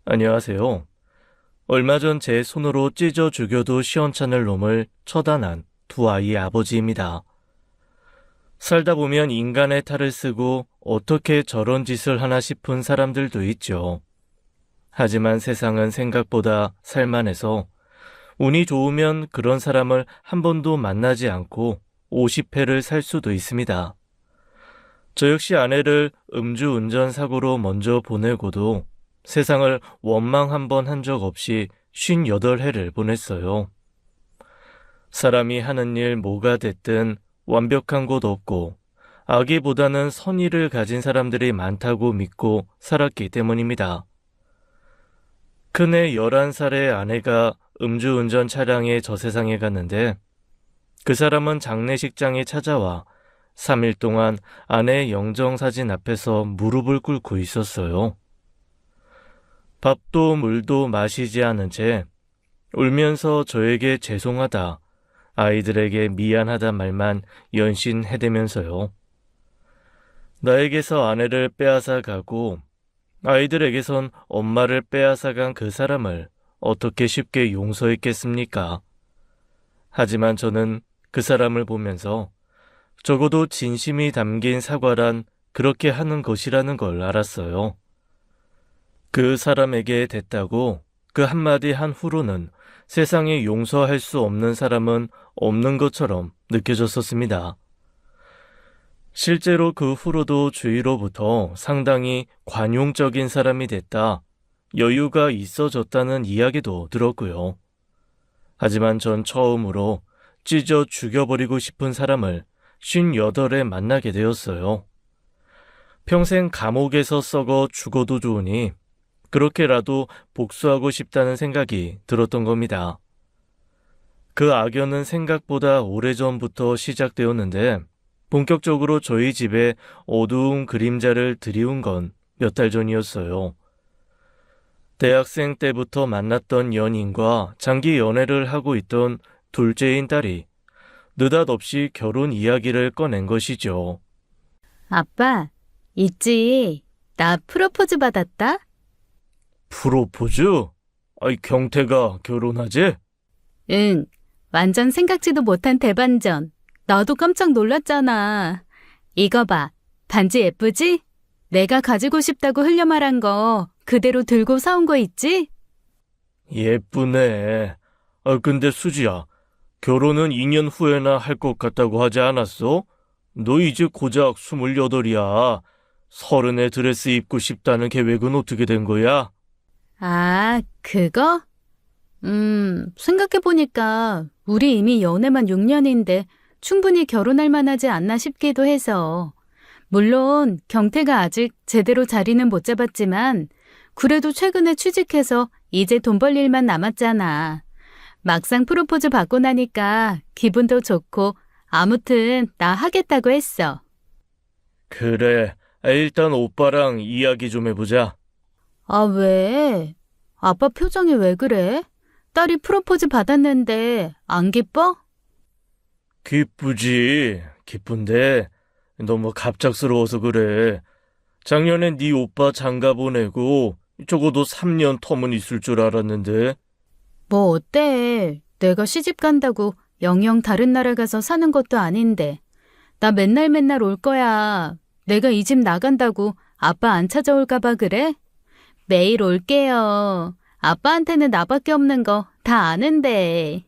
안녕하세요. 얼마 전 제 손으로 찢어 죽여도 시원찮을 놈을 처단한 두 아이의 아버지입니다. 살다 보면 인간의 탈을 쓰고 어떻게 저런 짓을 하나 싶은 사람들도 있죠. 하지만 세상은 생각보다 살만해서 운이 좋으면 그런 사람을 한 번도 만나지 않고 50회를 살 수도 있습니다. 저 역시 아내를 음주운전 사고로 먼저 보내고도 세상을 원망 한 번 한 적 없이 58회를 보냈어요. 사람이 하는 일 뭐가 됐든 완벽한 곳 없고 악의보다는 선의를 가진 사람들이 많다고 믿고 살았기 때문입니다. 큰애 11살의 아내가 음주운전 차량에 저 세상에 갔는데 그 사람은 장례식장에 찾아와 3일 동안 아내의 영정사진 앞에서 무릎을 꿇고 있었어요. 밥도 물도 마시지 않은 채 울면서 저에게 죄송하다, 아이들에게 미안하다 말만 연신 해대면서요. 나에게서 아내를 빼앗아 가고 아이들에게선 엄마를 빼앗아 간 그 사람을 어떻게 쉽게 용서했겠습니까? 하지만 저는 그 사람을 보면서 적어도 진심이 담긴 사과란 그렇게 하는 것이라는 걸 알았어요. 그 사람에게 됐다고 그 한마디 한 후로는 세상에 용서할 수 없는 사람은 없는 것처럼 느껴졌었습니다. 실제로 그 후로도 주위로부터 상당히 관용적인 사람이 됐다, 여유가 있어졌다는 이야기도 들었고요. 하지만 전 처음으로 찢어 죽여버리고 싶은 사람을 58에 만나게 되었어요. 평생 감옥에서 썩어 죽어도 좋으니 그렇게라도 복수하고 싶다는 생각이 들었던 겁니다. 그 악연은 생각보다 오래전부터 시작되었는데 본격적으로 저희 집에 어두운 그림자를 들이운 건 몇 달 전이었어요. 대학생 때부터 만났던 연인과 장기 연애를 하고 있던 둘째인 딸이 느닷없이 결혼 이야기를 꺼낸 것이죠. 아빠, 있지? 나 프로포즈 받았다? 프로포즈? 아이, 경태가 결혼하지? 응, 완전 생각지도 못한 대반전. 나도 깜짝 놀랐잖아. 이거 봐, 반지 예쁘지? 내가 가지고 싶다고 흘려 말한 거 그대로 들고 사온 거 있지? 예쁘네. 근데 수지야, 결혼은 2년 후에나 할 것 같다고 하지 않았어? 너 이제 고작 28이야. 30에 드레스 입고 싶다는 계획은 어떻게 된 거야? 아, 그거? 생각해보니까 우리 이미 연애만 6년인데 충분히 결혼할 만하지 않나 싶기도 해서. 물론 경태가 아직 제대로 자리는 못 잡았지만 그래도 최근에 취직해서 이제 돈 벌 일만 남았잖아. 막상 프로포즈 받고 나니까 기분도 좋고 아무튼 나 하겠다고 했어. 그래, 일단 오빠랑 이야기 좀 해보자. 아, 왜? 아빠 표정이 왜 그래? 딸이 프로포즈 받았는데 안 기뻐? 기쁘지. 기쁜데 너무 갑작스러워서 그래. 작년에 네 오빠 장가 보내고 적어도 3년 텀은 있을 줄 알았는데. 뭐 어때? 내가 시집 간다고 영영 다른 나라 가서 사는 것도 아닌데. 나 맨날 맨날 올 거야. 내가 이 집 나간다고 아빠 안 찾아올까 봐 그래? 매일 올게요. 아빠한테는 나밖에 없는 거 다 아는데.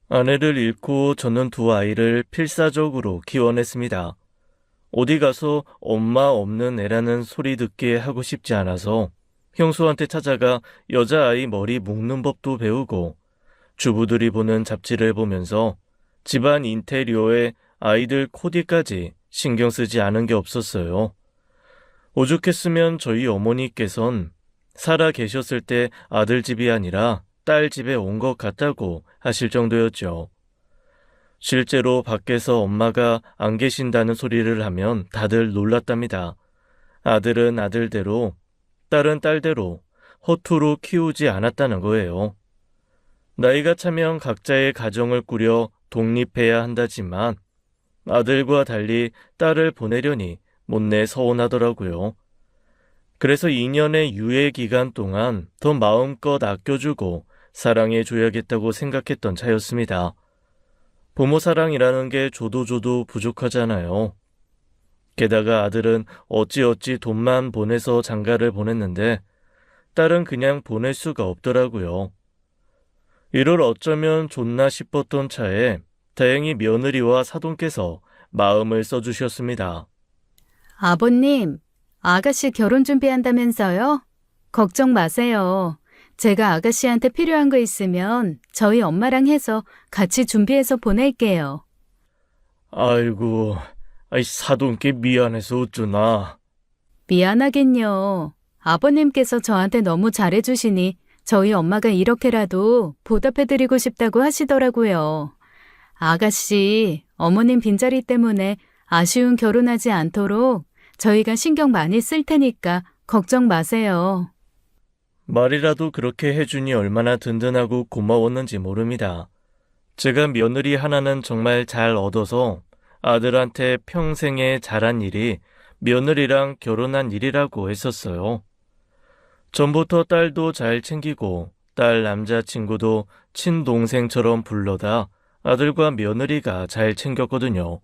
아내를 잃고 저는 두 아이를 필사적으로 키워냈습니다. 어디 가서 엄마 없는 애라는 소리 듣게 하고 싶지 않아서 형수한테 찾아가 여자아이 머리 묶는 법도 배우고 주부들이 보는 잡지를 보면서 집안 인테리어에 아이들 코디까지 신경 쓰지 않은 게 없었어요. 오죽했으면 저희 어머니께선 살아 계셨을 때 아들 집이 아니라 딸 집에 온 것 같다고 하실 정도였죠. 실제로 밖에서 엄마가 안 계신다는 소리를 하면 다들 놀랐답니다. 아들은 아들대로, 딸은 딸대로 허투루 키우지 않았다는 거예요. 나이가 차면 각자의 가정을 꾸려 독립해야 한다지만 아들과 달리 딸을 보내려니 못내 서운하더라고요. 그래서 2년의 유예 기간 동안 더 마음껏 아껴주고 사랑해줘야겠다고 생각했던 차였습니다. 부모 사랑이라는 게 줘도 부족하잖아요. 게다가 아들은 어찌어찌 돈만 보내서 장가를 보냈는데 딸은 그냥 보낼 수가 없더라고요. 이를 어쩌면 좋나 싶었던 차에 다행히 며느리와 사돈께서 마음을 써주셨습니다. 아버님, 아가씨 결혼 준비한다면서요? 걱정 마세요. 제가 아가씨한테 필요한 거 있으면 저희 엄마랑 해서 같이 준비해서 보낼게요. 아이고, 사돈께 미안해서 어쩌나. 미안하긴요. 아버님께서 저한테 너무 잘해주시니 저희 엄마가 이렇게라도 보답해드리고 싶다고 하시더라고요. 아가씨, 어머님 빈자리 때문에 아쉬운 결혼하지 않도록 저희가 신경 많이 쓸 테니까 걱정 마세요. 말이라도 그렇게 해주니 얼마나 든든하고 고마웠는지 모릅니다. 제가 며느리 하나는 정말 잘 얻어서 아들한테 평생에 잘한 일이 며느리랑 결혼한 일이라고 했었어요. 전부터 딸도 잘 챙기고 딸 남자친구도 친동생처럼 불러다 아들과 며느리가 잘 챙겼거든요.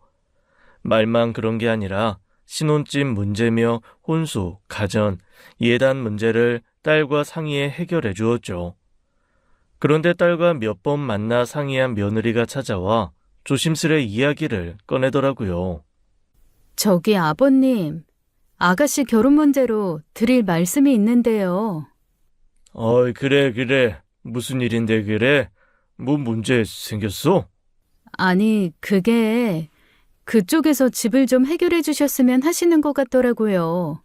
말만 그런 게 아니라 신혼집 문제며 혼수, 가전, 예단 문제를 딸과 상의해 해결해 주었죠. 그런데 딸과 몇 번 만나 상의한 며느리가 찾아와 조심스레 이야기를 꺼내더라고요. 저기 아버님, 아가씨 결혼 문제로 드릴 말씀이 있는데요. 어이, 그래. 무슨 일인데 그래? 뭐 문제 생겼어? 아니, 그게 그쪽에서 집을 좀 해결해 주셨으면 하시는 것 같더라고요.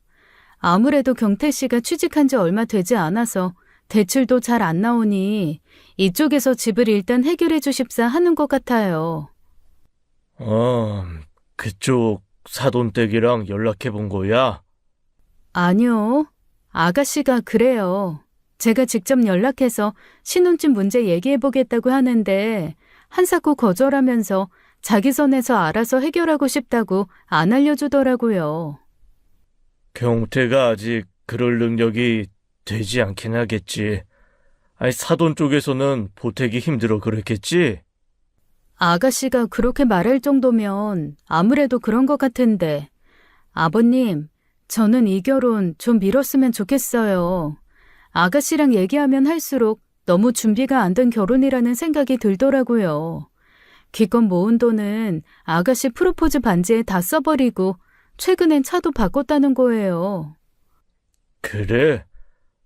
아무래도 경태 씨가 취직한 지 얼마 되지 않아서 대출도 잘 안 나오니 이쪽에서 집을 일단 해결해 주십사 하는 것 같아요. 그쪽 사돈댁이랑 연락해 본 거야? 아니요. 아가씨가 그래요. 제가 직접 연락해서 신혼집 문제 얘기해 보겠다고 하는데 한사코 거절하면서 자기 선에서 알아서 해결하고 싶다고 안 알려주더라고요. 경태가 아직 그럴 능력이 되지 않긴 하겠지. 사돈 쪽에서는 보태기 힘들어 그랬겠지? 아가씨가 그렇게 말할 정도면 아무래도 그런 것 같은데. 아버님, 저는 이 결혼 좀 미뤘으면 좋겠어요. 아가씨랑 얘기하면 할수록 너무 준비가 안 된 결혼이라는 생각이 들더라고요. 기껏 모은 돈은 아가씨 프로포즈 반지에 다 써버리고 최근엔 차도 바꿨다는 거예요. 그래?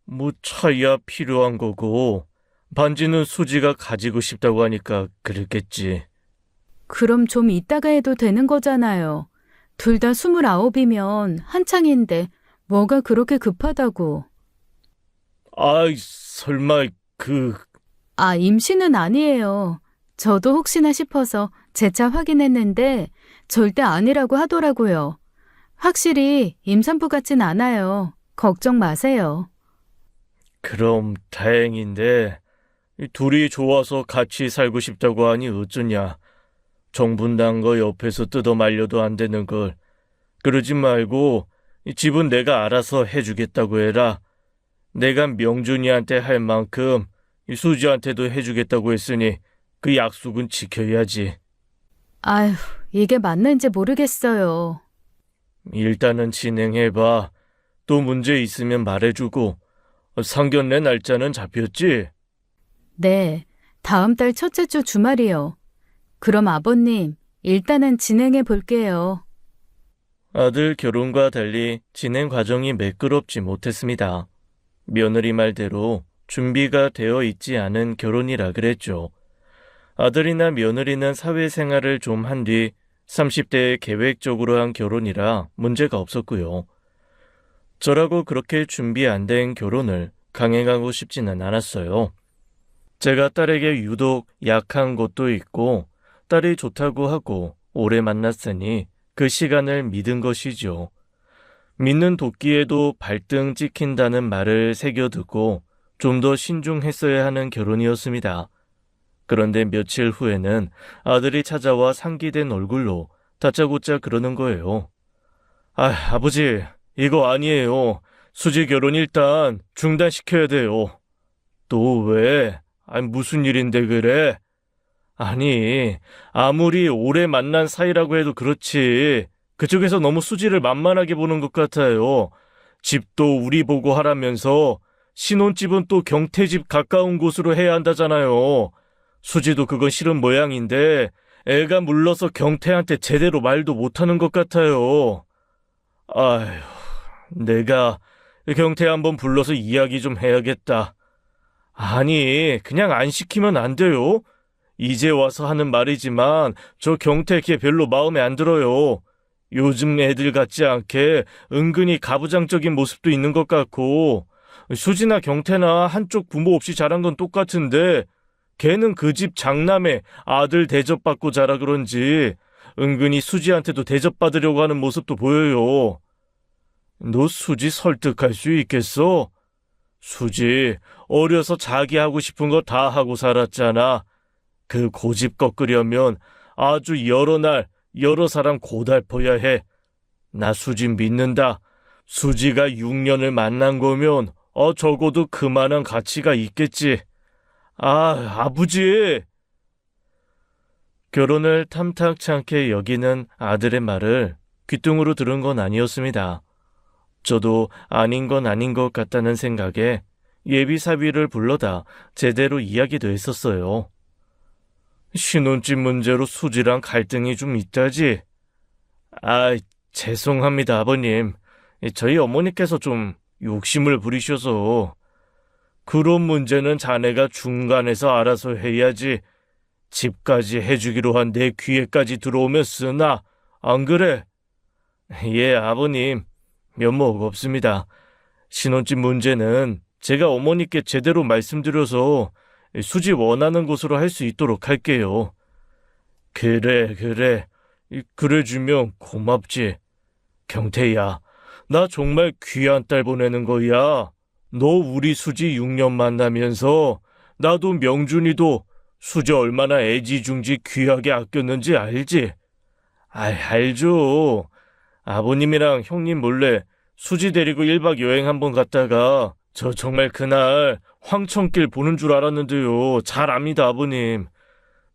뭐 차야 필요한 거고 반지는 수지가 가지고 싶다고 하니까 그랬겠지. 그럼 좀 이따가 해도 되는 거잖아요. 둘 다 29이면 한창인데 뭐가 그렇게 급하다고. 설마 임신은 아니에요. 저도 혹시나 싶어서 재차 확인했는데 절대 아니라고 하더라고요. 확실히 임산부 같진 않아요. 걱정 마세요. 그럼 다행인데 둘이 좋아서 같이 살고 싶다고 하니 어쩌냐. 정분단 거 옆에서 뜯어 말려도 안 되는 걸. 그러지 말고 집은 내가 알아서 해주겠다고 해라. 내가 명준이한테 할 만큼 수지한테도 해주겠다고 했으니 그 약속은 지켜야지. 아휴, 이게 맞는지 모르겠어요. 일단은 진행해봐. 또 문제 있으면 말해주고. 상견례 날짜는 잡혔지? 네, 다음 달 첫째 주 주말이요. 그럼 아버님, 일단은 진행해 볼게요. 아들 결혼과 달리 진행 과정이 매끄럽지 못했습니다. 며느리 말대로 준비가 되어 있지 않은 결혼이라 그랬죠. 아들이나 며느리는 사회생활을 좀 한 뒤 30대에 계획적으로 한 결혼이라 문제가 없었고요. 저라고 그렇게 준비 안 된 결혼을 강행하고 싶지는 않았어요. 제가 딸에게 유독 약한 것도 있고 딸이 좋다고 하고 오래 만났으니 그 시간을 믿은 것이죠. 믿는 도끼에도 발등 찍힌다는 말을 새겨듣고 좀 더 신중했어야 하는 결혼이었습니다. 그런데 며칠 후에는 아들이 찾아와 상기된 얼굴로 다짜고짜 그러는 거예요. 아버지, 이거 아니에요. 수지 결혼 일단 중단시켜야 돼요. 또 왜? 아니, 무슨 일인데 그래? 아니, 아무리 오래 만난 사이라고 해도 그렇지. 그쪽에서 너무 수지를 만만하게 보는 것 같아요. 집도 우리 보고 하라면서 신혼집은 또 경태집 가까운 곳으로 해야 한다잖아요. 수지도 그건 싫은 모양인데 애가 물러서 경태한테 제대로 말도 못하는 것 같아요. 아휴, 내가 경태 한번 불러서 이야기 좀 해야겠다. 아니, 그냥 안 시키면 안 돼요? 이제 와서 하는 말이지만 저 경태 걔 별로 마음에 안 들어요. 요즘 애들 같지 않게 은근히 가부장적인 모습도 있는 것 같고 수지나 경태나 한쪽 부모 없이 자란 건 똑같은데 걔는 그 집 장남의 아들 대접받고 자라 그런지 은근히 수지한테도 대접받으려고 하는 모습도 보여요. 너 수지 설득할 수 있겠어? 수지 어려서 자기 하고 싶은 거 다 하고 살았잖아. 그 고집 꺾으려면 아주 여러 날 여러 사람 고달퍼야 해. 나 수지 믿는다. 수지가 6년을 만난 거면 적어도 그만한 가치가 있겠지. 아버지! 결혼을 탐탁치 않게 여기는 아들의 말을 귀뚱으로 들은 건 아니었습니다. 저도 아닌 건 아닌 것 같다는 생각에 예비사위를 불러다 제대로 이야기도 했었어요. 신혼집 문제로 수지랑 갈등이 좀 있다지? 죄송합니다, 아버님. 저희 어머니께서 좀 욕심을 부리셔서. 그런 문제는 자네가 중간에서 알아서 해야지. 집까지 해주기로 한 내 귀에까지 들어오면 쓰나? 안 그래? 예, 아버님. 면목 없습니다. 신혼집 문제는 제가 어머니께 제대로 말씀드려서 수지 원하는 곳으로 할 수 있도록 할게요. 그래. 그래주면 고맙지. 경태야, 나 정말 귀한 딸 보내는 거야. 너 우리 수지 6년 만나면서 나도 명준이도 수지 얼마나 애지중지 귀하게 아꼈는지 알지? 알죠. 아버님이랑 형님 몰래 수지 데리고 1박 여행 한번 갔다가 저 정말 그날 황천길 보는 줄 알았는데요. 잘 압니다, 아버님.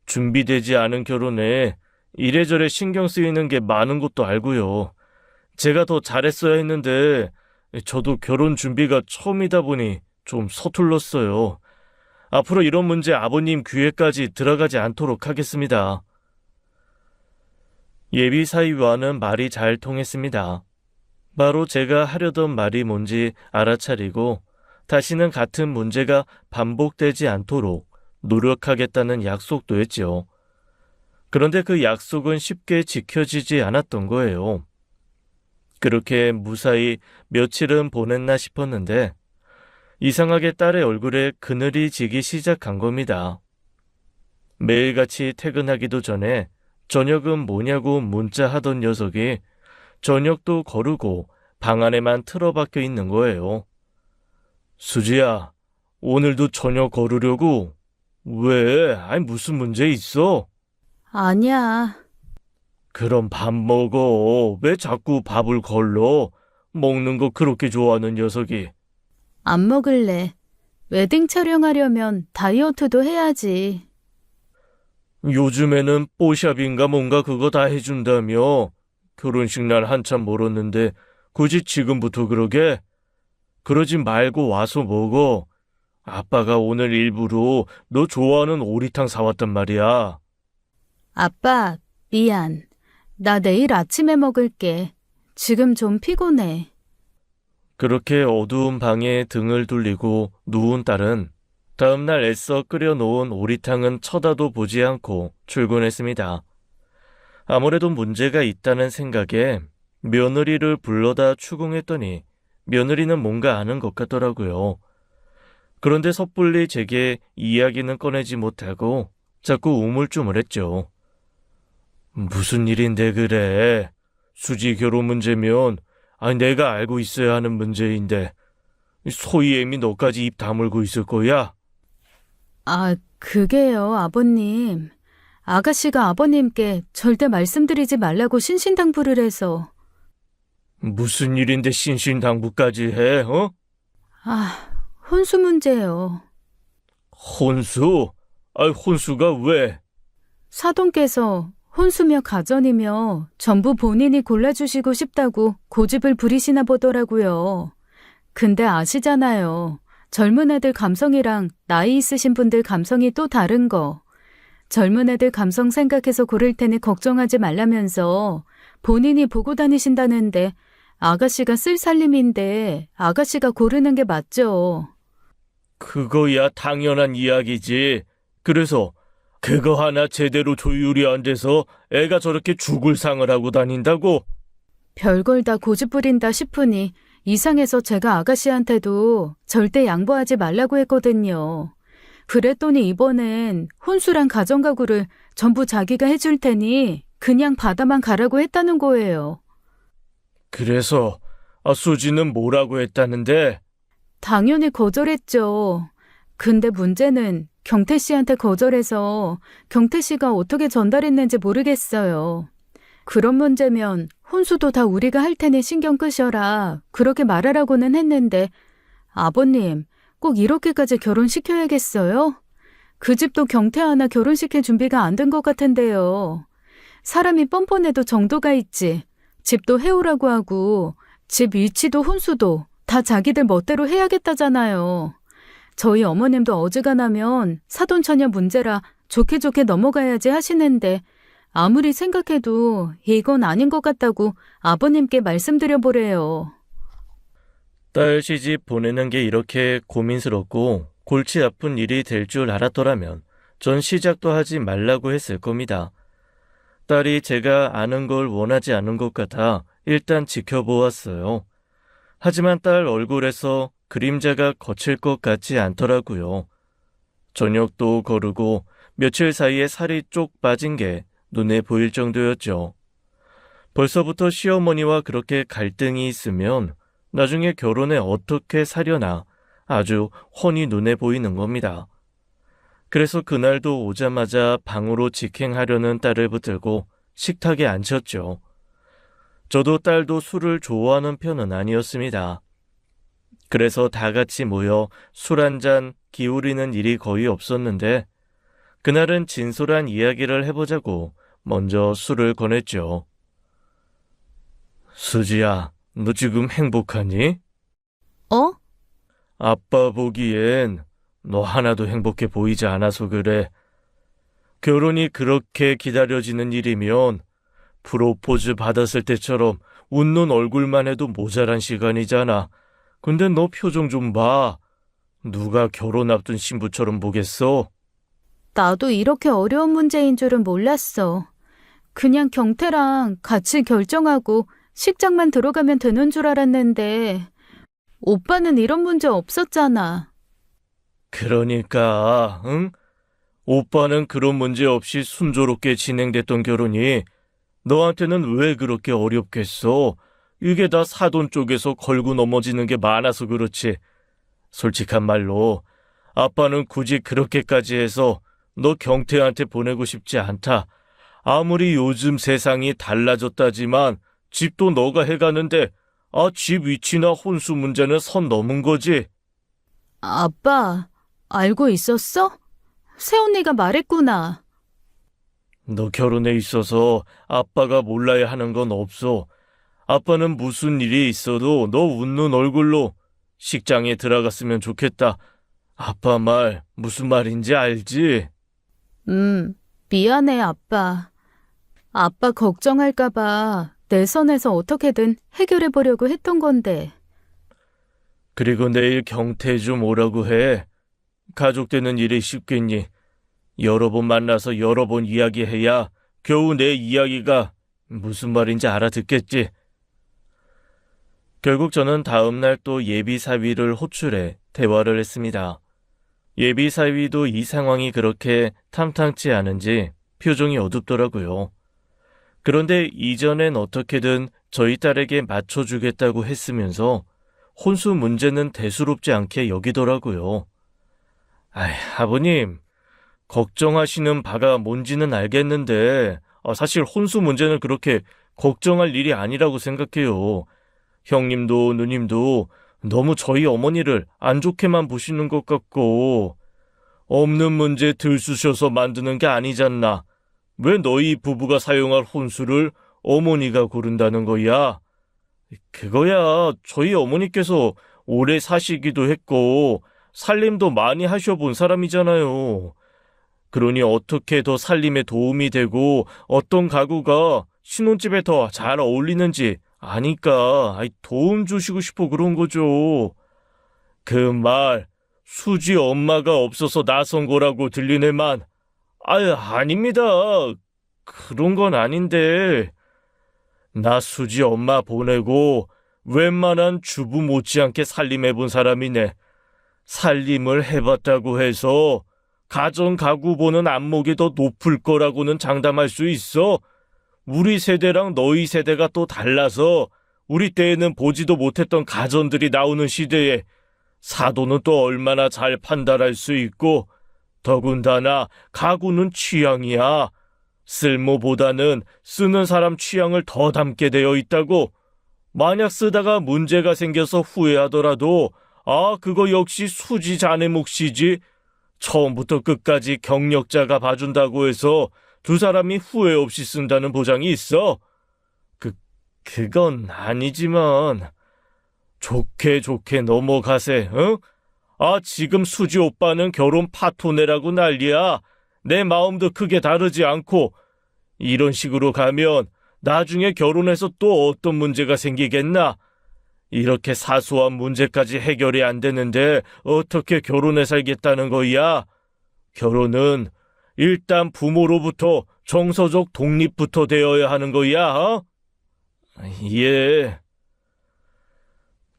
준비되지 않은 결혼에 이래저래 신경 쓰이는 게 많은 것도 알고요. 제가 더 잘했어야 했는데 저도 결혼 준비가 처음이다 보니 좀 서툴렀어요. 앞으로 이런 문제 아버님 귀에까지 들어가지 않도록 하겠습니다. 예비사위와는 말이 잘 통했습니다. 바로 제가 하려던 말이 뭔지 알아차리고 다시는 같은 문제가 반복되지 않도록 노력하겠다는 약속도 했죠. 그런데 그 약속은 쉽게 지켜지지 않았던 거예요. 그렇게 무사히 며칠은 보냈나 싶었는데 이상하게 딸의 얼굴에 그늘이 지기 시작한 겁니다. 매일같이 퇴근하기도 전에 저녁은 뭐냐고 문자하던 녀석이 저녁도 거르고 방 안에만 틀어박혀 있는 거예요. 수지야, 오늘도 저녁 거르려고? 왜? 무슨 문제 있어? 아니야. 그럼 밥 먹어. 왜 자꾸 밥을 걸러? 먹는 거 그렇게 좋아하는 녀석이. 안 먹을래. 웨딩 촬영하려면 다이어트도 해야지. 요즘에는 뽀샵인가 뭔가 그거 다 해준다며. 결혼식 날 한참 멀었는데 굳이 지금부터 그러게? 그러지 말고 와서 먹어. 아빠가 오늘 일부러 너 좋아하는 오리탕 사왔단 말이야. 아빠, 미안. 나 내일 아침에 먹을게. 지금 좀 피곤해. 그렇게 어두운 방에 등을 돌리고 누운 딸은 다음날 애써 끓여놓은 오리탕은 쳐다도 보지 않고 출근했습니다. 아무래도 문제가 있다는 생각에 며느리를 불러다 추궁했더니 며느리는 뭔가 아는 것 같더라고요. 그런데 섣불리 제게 이야기는 꺼내지 못하고 자꾸 우물쭈물했죠. 무슨 일인데 그래? 수지 결혼 문제면 내가 알고 있어야 하는 문제인데 소희 애미 너까지 입 다물고 있을 거야? 그게요, 아버님. 아가씨가 아버님께 절대 말씀드리지 말라고 신신당부를 해서. 무슨 일인데 신신당부까지 해, 어? 아, 혼수 문제요. 혼수? 혼수가 왜? 사돈께서 혼수며 가전이며 전부 본인이 골라주시고 싶다고 고집을 부리시나 보더라고요. 근데 아시잖아요. 젊은 애들 감성이랑 나이 있으신 분들 감성이 또 다른 거. 젊은 애들 감성 생각해서 고를 테니 걱정하지 말라면서 본인이 보고 다니신다는데 아가씨가 쓸 살림인데 아가씨가 고르는 게 맞죠. 그거야 당연한 이야기지. 그래서 그거 하나 제대로 조율이 안 돼서 애가 저렇게 죽을 상을 하고 다닌다고? 별걸 다 고집 부린다 싶으니 이상해서 제가 아가씨한테도 절대 양보하지 말라고 했거든요. 그랬더니 이번엔 혼수랑 가정가구를 전부 자기가 해줄 테니 그냥 받아만 가라고 했다는 거예요. 그래서 수지는 뭐라고 했다는데? 당연히 거절했죠. 근데 문제는 경태 씨한테 거절해서 경태 씨가 어떻게 전달했는지 모르겠어요. 그런 문제면 혼수도 다 우리가 할 테니 신경 끄셔라. 그렇게 말하라고는 했는데 아버님 꼭 이렇게까지 결혼시켜야겠어요? 그 집도 경태 하나 결혼시킬 준비가 안 된 것 같은데요. 사람이 뻔뻔해도 정도가 있지. 집도 해오라고 하고 집 위치도 혼수도 다 자기들 멋대로 해야겠다잖아요. 저희 어머님도 어지간하면 사돈처녀 문제라 좋게 좋게 넘어가야지 하시는데 아무리 생각해도 이건 아닌 것 같다고 아버님께 말씀드려보래요. 딸 시집 보내는 게 이렇게 고민스럽고 골치 아픈 일이 될 줄 알았더라면 전 시작도 하지 말라고 했을 겁니다. 딸이 제가 아는 걸 원하지 않은 것 같아 일단 지켜보았어요. 하지만 딸 얼굴에서 그림자가 거칠 것 같지 않더라고요. 저녁도 거르고 며칠 사이에 살이 쪽 빠진 게 눈에 보일 정도였죠. 벌써부터 시어머니와 그렇게 갈등이 있으면 나중에 결혼에 어떻게 사려나 아주 훤히 눈에 보이는 겁니다. 그래서 그날도 오자마자 방으로 직행하려는 딸을 붙들고 식탁에 앉혔죠. 저도 딸도 술을 좋아하는 편은 아니었습니다. 그래서 다 같이 모여 술 한잔 기울이는 일이 거의 없었는데 그날은 진솔한 이야기를 해보자고 먼저 술을 권했죠. 수지야, 너 지금 행복하니? 어? 아빠 보기엔 너 하나도 행복해 보이지 않아서 그래. 결혼이 그렇게 기다려지는 일이면 프로포즈 받았을 때처럼 웃는 얼굴만 해도 모자란 시간이잖아. 근데 너 표정 좀 봐. 누가 결혼 앞둔 신부처럼 보겠어? 나도 이렇게 어려운 문제인 줄은 몰랐어. 그냥 경태랑 같이 결정하고 식장만 들어가면 되는 줄 알았는데 오빠는 이런 문제 없었잖아. 그러니까, 응? 오빠는 그런 문제 없이 순조롭게 진행됐던 결혼이 너한테는 왜 그렇게 어렵겠어? 이게 다 사돈 쪽에서 걸고 넘어지는 게 많아서 그렇지. 솔직한 말로 아빠는 굳이 그렇게까지 해서 너 경태한테 보내고 싶지 않다. 아무리 요즘 세상이 달라졌다지만 집도 너가 해가는데 집 위치나 혼수 문제는 선 넘은 거지. 아빠, 알고 있었어? 새언니가 말했구나. 너 결혼에 있어서 아빠가 몰라야 하는 건 없어. 아빠는 무슨 일이 있어도 너 웃는 얼굴로 식장에 들어갔으면 좋겠다. 아빠 말 무슨 말인지 알지? 미안해, 아빠. 아빠 걱정할까봐 내 선에서 어떻게든 해결해보려고 했던 건데. 그리고 내일 경태 좀 오라고 해. 가족 되는 일이 쉽겠니? 여러 번 만나서 여러 번 이야기해야 겨우 내 이야기가 무슨 말인지 알아듣겠지. 결국 저는 다음 날 또 예비사위를 호출해 대화를 했습니다. 예비사위도 이 상황이 그렇게 탐탁지 않은지 표정이 어둡더라고요. 그런데 이전엔 어떻게든 저희 딸에게 맞춰주겠다고 했으면서 혼수 문제는 대수롭지 않게 여기더라고요. 아버님, 걱정하시는 바가 뭔지는 알겠는데 사실 혼수 문제는 그렇게 걱정할 일이 아니라고 생각해요. 형님도 누님도 너무 저희 어머니를 안 좋게만 보시는 것 같고, 없는 문제 들쑤셔서 만드는 게 아니잖나. 왜 너희 부부가 사용할 혼수를 어머니가 고른다는 거야? 그거야 저희 어머니께서 오래 사시기도 했고 살림도 많이 하셔본 사람이잖아요. 그러니 어떻게 더 살림에 도움이 되고 어떤 가구가 신혼집에 더 잘 어울리는지 아니까 도움 주시고 싶어 그런 거죠. 그 말 수지 엄마가 없어서 나선 거라고 들리네만. 아닙니다. 그런 건 아닌데. 나 수지 엄마 보내고 웬만한 주부 못지않게 살림해본 사람이네. 살림을 해봤다고 해서 가정 가구 보는 안목이 더 높을 거라고는 장담할 수 있어. 우리 세대랑 너희 세대가 또 달라서 우리 때에는 보지도 못했던 가전들이 나오는 시대에 사도는 또 얼마나 잘 판단할 수 있고, 더군다나 가구는 취향이야. 쓸모보다는 쓰는 사람 취향을 더 담게 되어 있다고. 만약 쓰다가 문제가 생겨서 후회하더라도 그거 역시 수지 자네 몫이지. 처음부터 끝까지 경력자가 봐준다고 해서 두 사람이 후회 없이 쓴다는 보장이 있어? 그건 아니지만 좋게 넘어가세, 응? 지금 수지 오빠는 결혼 파토내라고 난리야. 내 마음도 크게 다르지 않고. 이런 식으로 가면 나중에 결혼해서 또 어떤 문제가 생기겠나? 이렇게 사소한 문제까지 해결이 안 되는데 어떻게 결혼해 살겠다는 거야? 결혼은 일단 부모로부터 정서적 독립부터 되어야 하는 거야, 예.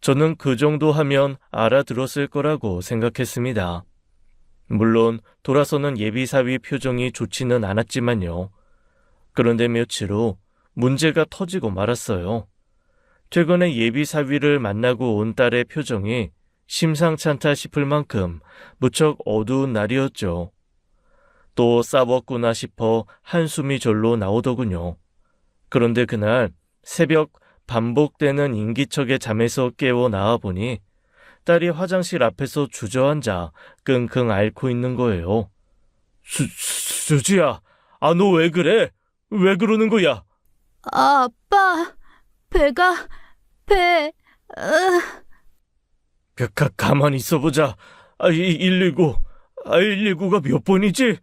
저는 그 정도 하면 알아들었을 거라고 생각했습니다. 물론 돌아서는 예비사위 표정이 좋지는 않았지만요. 그런데 며칠 후 문제가 터지고 말았어요. 최근에 예비사위를 만나고 온 딸의 표정이 심상찮다 싶을 만큼 무척 어두운 날이었죠. 또 싸웠구나 싶어 한숨이 절로 나오더군요. 그런데 그날 새벽 반복되는 인기척의 잠에서 깨어 나와보니 딸이 화장실 앞에서 주저앉아 끙끙 앓고 있는 거예요. 수지야, 너 왜 그래? 왜 그러는 거야? 아빠, 배, 가만히 있어보자. 119, 119가 몇 번이지?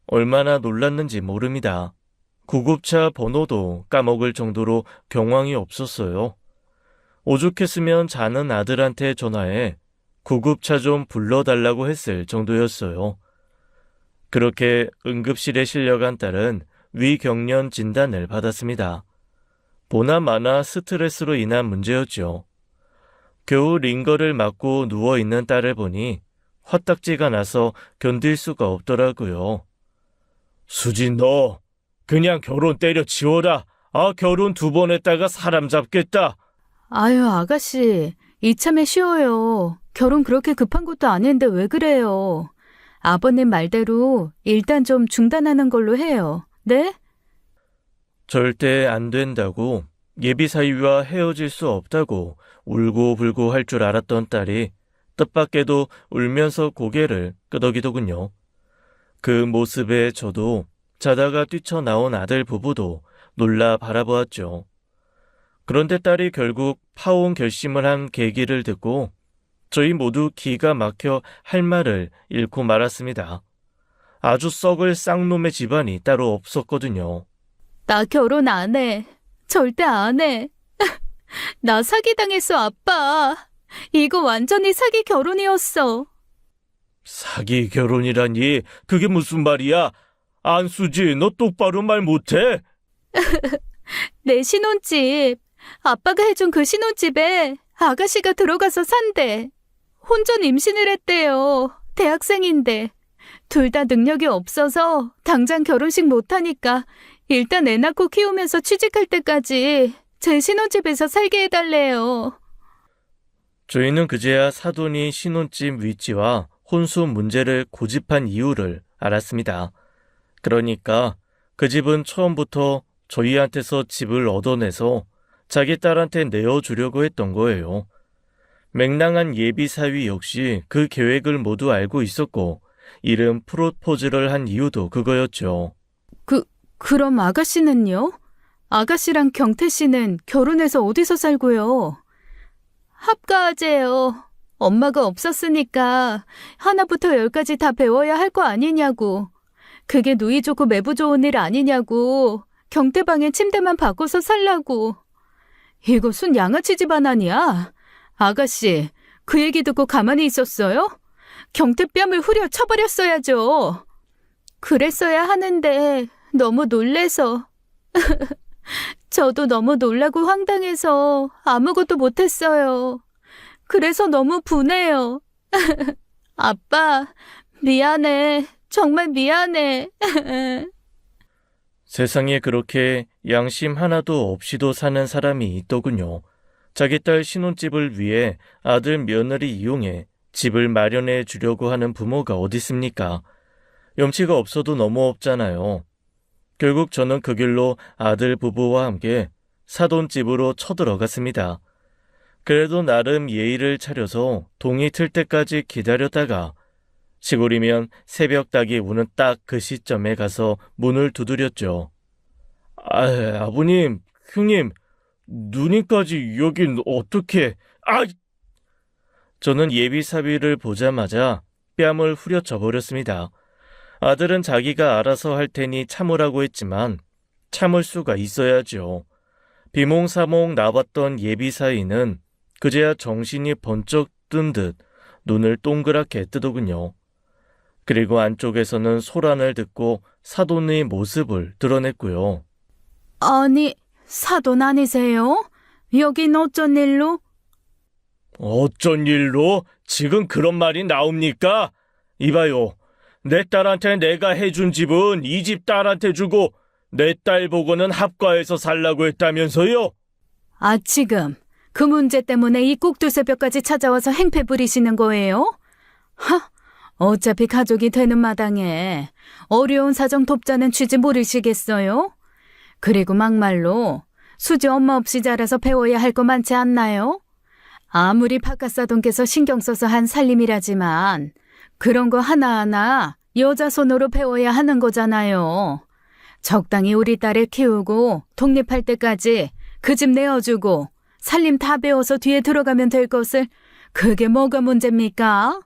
얼마나 놀랐는지 모릅니다. 구급차 번호도 까먹을 정도로 경황이 없었어요. 오죽했으면 자는 아들한테 전화해 구급차 좀 불러달라고 했을 정도였어요. 그렇게 응급실에 실려간 딸은 위경련 진단을 받았습니다. 보나마나 스트레스로 인한 문제였죠. 겨우 링거를 맞고 누워있는 딸을 보니 화딱지가 나서 견딜 수가 없더라고요. 수지, 너 그냥 결혼 때려치워라. 결혼 2번 했다가 사람 잡겠다. 아유, 아가씨, 이참에 쉬어요. 결혼 그렇게 급한 것도 아닌데 왜 그래요? 아버님 말대로 일단 좀 중단하는 걸로 해요. 네? 절대 안 된다고, 예비사위와 헤어질 수 없다고 울고불고 할 줄 알았던 딸이 뜻밖에도 울면서 고개를 끄덕이더군요. 그 모습에 저도 자다가 뛰쳐나온 아들 부부도 놀라 바라보았죠. 그런데 딸이 결국 파혼 결심을 한 계기를 듣고 저희 모두 기가 막혀 할 말을 잃고 말았습니다. 아주 썩을 쌍놈의 집안이 따로 없었거든요. 나 결혼 안 해. 절대 안 해. 나 사기당했어, 아빠. 이거 완전히 사기 결혼이었어. 사기 결혼이라니 그게 무슨 말이야? 안수지, 너 똑바로 말 못해? 내 신혼집. 아빠가 해준 그 신혼집에 아가씨가 들어가서 산대. 혼전 임신을 했대요. 대학생인데. 둘 다 능력이 없어서 당장 결혼식 못하니까 일단 애 낳고 키우면서 취직할 때까지 제 신혼집에서 살게 해달래요. 저희는 그제야 사돈이 신혼집 위치와 혼수 문제를 고집한 이유를 알았습니다. 그러니까 그 집은 처음부터 저희한테서 집을 얻어내서 자기 딸한테 내어주려고 했던 거예요. 맹랑한 예비 사위 역시 그 계획을 모두 알고 있었고 이른 프로포즈를 한 이유도 그거였죠. 그럼 아가씨는요? 아가씨랑 경태 씨는 결혼해서 어디서 살고요? 합가하재요. 엄마가 없었으니까 하나부터 열까지 다 배워야 할 거 아니냐고. 그게 누이 좋고 매부 좋은 일 아니냐고. 경태방에 침대만 바꿔서 살라고. 이거 순 양아치 집안 아니야? 아가씨, 그 얘기 듣고 가만히 있었어요? 경태 뺨을 후려 쳐버렸어야죠. 그랬어야 하는데 너무 놀래서. 저도 너무 놀라고 황당해서 아무것도 못했어요. 그래서 너무 분해요. 아빠, 미안해. 정말 미안해. 세상에 그렇게 양심 하나도 없이도 사는 사람이 있더군요. 자기 딸 신혼집을 위해 아들 며느리 이용해 집을 마련해 주려고 하는 부모가 어디 있습니까? 염치가 없어도 너무 없잖아요. 결국 저는 그 길로 아들 부부와 함께 사돈집으로 쳐들어갔습니다. 그래도 나름 예의를 차려서 동이 틀 때까지 기다렸다가 시골이면 새벽 닭이 우는 딱 그 시점에 가서 문을 두드렸죠. 아버님, 형님, 누님까지 여긴 어떻게... 저는 예비 사위를 보자마자 뺨을 후려쳐 버렸습니다. 아들은 자기가 알아서 할 테니 참으라고 했지만 참을 수가 있어야죠. 비몽사몽 나왔던 예비 사위는 그제야 정신이 번쩍 든 듯 눈을 동그랗게 뜨더군요. 그리고 안쪽에서는 소란을 듣고 사돈의 모습을 드러냈고요. 아니, 사돈 아니세요? 여긴 어쩐 일로? 어쩐 일로? 지금 그런 말이 나옵니까? 이봐요. 내 딸한테 내가 해준 집은 이 집 딸한테 주고 내 딸 보고는 합가해서 살라고 했다면서요? 지금 그 문제 때문에 이 꼭두새벽까지 찾아와서 행패 부리시는 거예요? 어차피 가족이 되는 마당에 어려운 사정 돕자는 취지 모르시겠어요? 그리고 막말로 수지 엄마 없이 자라서 배워야 할 거 많지 않나요? 아무리 바깥사돈께서 신경 써서 한 살림이라지만 그런 거 하나하나 여자 손으로 배워야 하는 거잖아요. 적당히 우리 딸을 키우고 독립할 때까지 그 집 내어주고 살림 다 배워서 뒤에 들어가면 될 것을 그게 뭐가 문제입니까?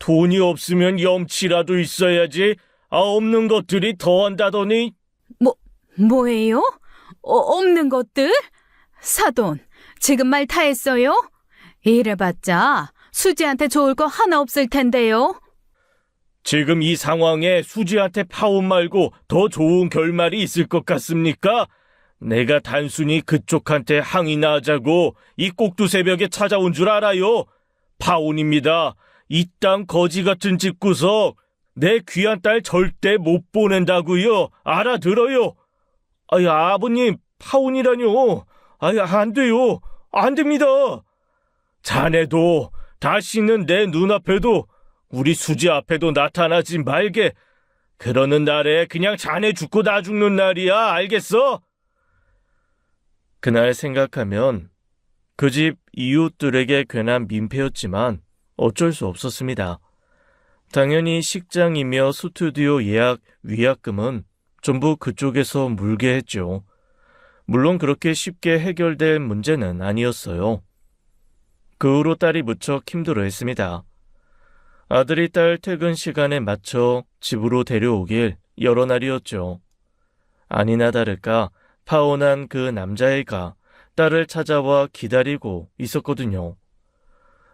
돈이 없으면 염치라도 있어야지. 없는 것들이 더한다더니. 뭐예요? 없는 것들? 사돈, 지금 말 다 했어요? 이래봤자 수지한테 좋을 거 하나 없을 텐데요. 지금 이 상황에 수지한테 파혼 말고 더 좋은 결말이 있을 것 같습니까? 내가 단순히 그쪽한테 항의나 하자고 이 꼭두새벽에 찾아온 줄 알아요? 파혼입니다. 이 땅 거지 같은 집구석 내 귀한 딸 절대 못 보낸다고요. 알아들어요? 아버님, 파혼이라뇨. 안 돼요. 안 됩니다. 자네도 다시는 내 눈앞에도 우리 수지 앞에도 나타나지 말게. 그러는 날에 그냥 자네 죽고 나 죽는 날이야. 알겠어? 그날 생각하면 그 집 이웃들에게 괜한 민폐였지만 어쩔 수 없었습니다. 당연히 식장이며 스튜디오 예약, 위약금은 전부 그쪽에서 물게 했죠. 물론 그렇게 쉽게 해결될 문제는 아니었어요. 그 후로 딸이 무척 힘들어했습니다. 아들이 딸 퇴근 시간에 맞춰 집으로 데려오길 여러 날이었죠. 아니나 다를까 파혼한 그 남자애가 딸을 찾아와 기다리고 있었거든요.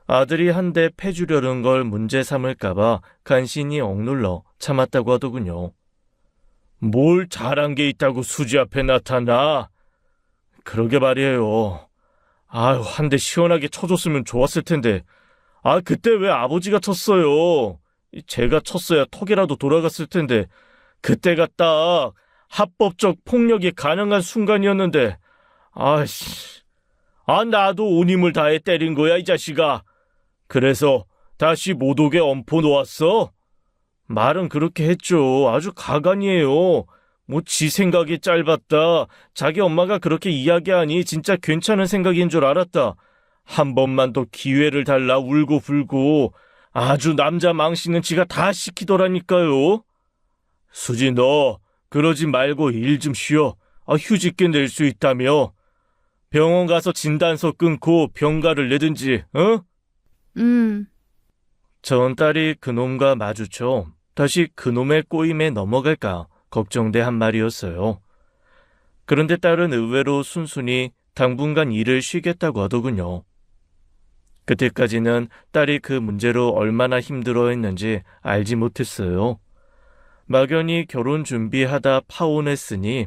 아들이 한 대 패주려는 걸 문제 삼을까봐 간신히 억눌러 참았다고 하더군요. 뭘 잘한 게 있다고 수지 앞에 나타나? 그러게 말이에요. 한 대 시원하게 쳐줬으면 좋았을 텐데. 그때 왜 아버지가 쳤어요? 제가 쳤어야 턱이라도 돌아갔을 텐데. 그때가 딱 합법적 폭력이 가능한 순간이었는데. 나도 온 힘을 다해 때린 거야, 이 자식아. 그래서 다시 못 오게 엄포 놓았어? 말은 그렇게 했죠. 아주 가관이에요. 뭐 지 생각이 짧았다. 자기 엄마가 그렇게 이야기하니 진짜 괜찮은 생각인 줄 알았다. 한 번만 더 기회를 달라 울고 불고 아주 남자 망신은 지가 다 시키더라니까요. 수지 너 그러지 말고 일 좀 쉬어. 휴직계 낼 수 있다며. 병원 가서 진단서 끊고 병가를 내든지, 어? 전 딸이 그놈과 마주쳐 다시 그놈의 꼬임에 넘어갈까 걱정돼 한 말이었어요. 그런데 딸은 의외로 순순히 당분간 일을 쉬겠다고 하더군요. 그때까지는 딸이 그 문제로 얼마나 힘들어했는지 알지 못했어요. 막연히 결혼 준비하다 파혼했으니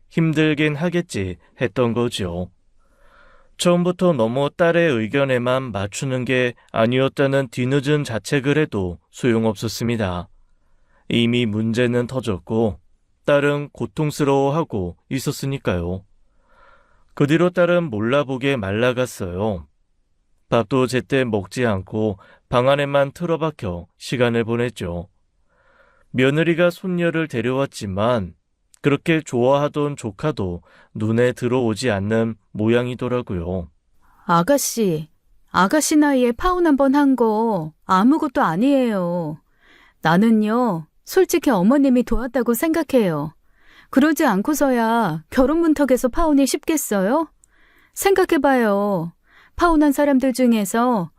힘들긴 하겠지 했던 거죠. 처음부터 너무 딸의 의견에만 맞추는 게 아니었다는 뒤늦은 자책을 해도 소용없었습니다. 이미 문제는 터졌고 딸은 고통스러워하고 있었으니까요. 그 뒤로 딸은 몰라보게 말라갔어요. 밥도 제때 먹지 않고 방 안에만 틀어박혀 시간을 보냈죠. 며느리가 손녀를 데려왔지만 그렇게 좋아하던 조카도 눈에 들어오지 않는 모양이더라고요. 아가씨 나이에 파혼 한 번 한 거 아무것도 아니에요. 나는요, 솔직히 어머님이 도왔다고 생각해요. 그러지 않고서야 결혼 문턱에서 파혼이 쉽겠어요? 생각해봐요. 파혼한 사람들 중에서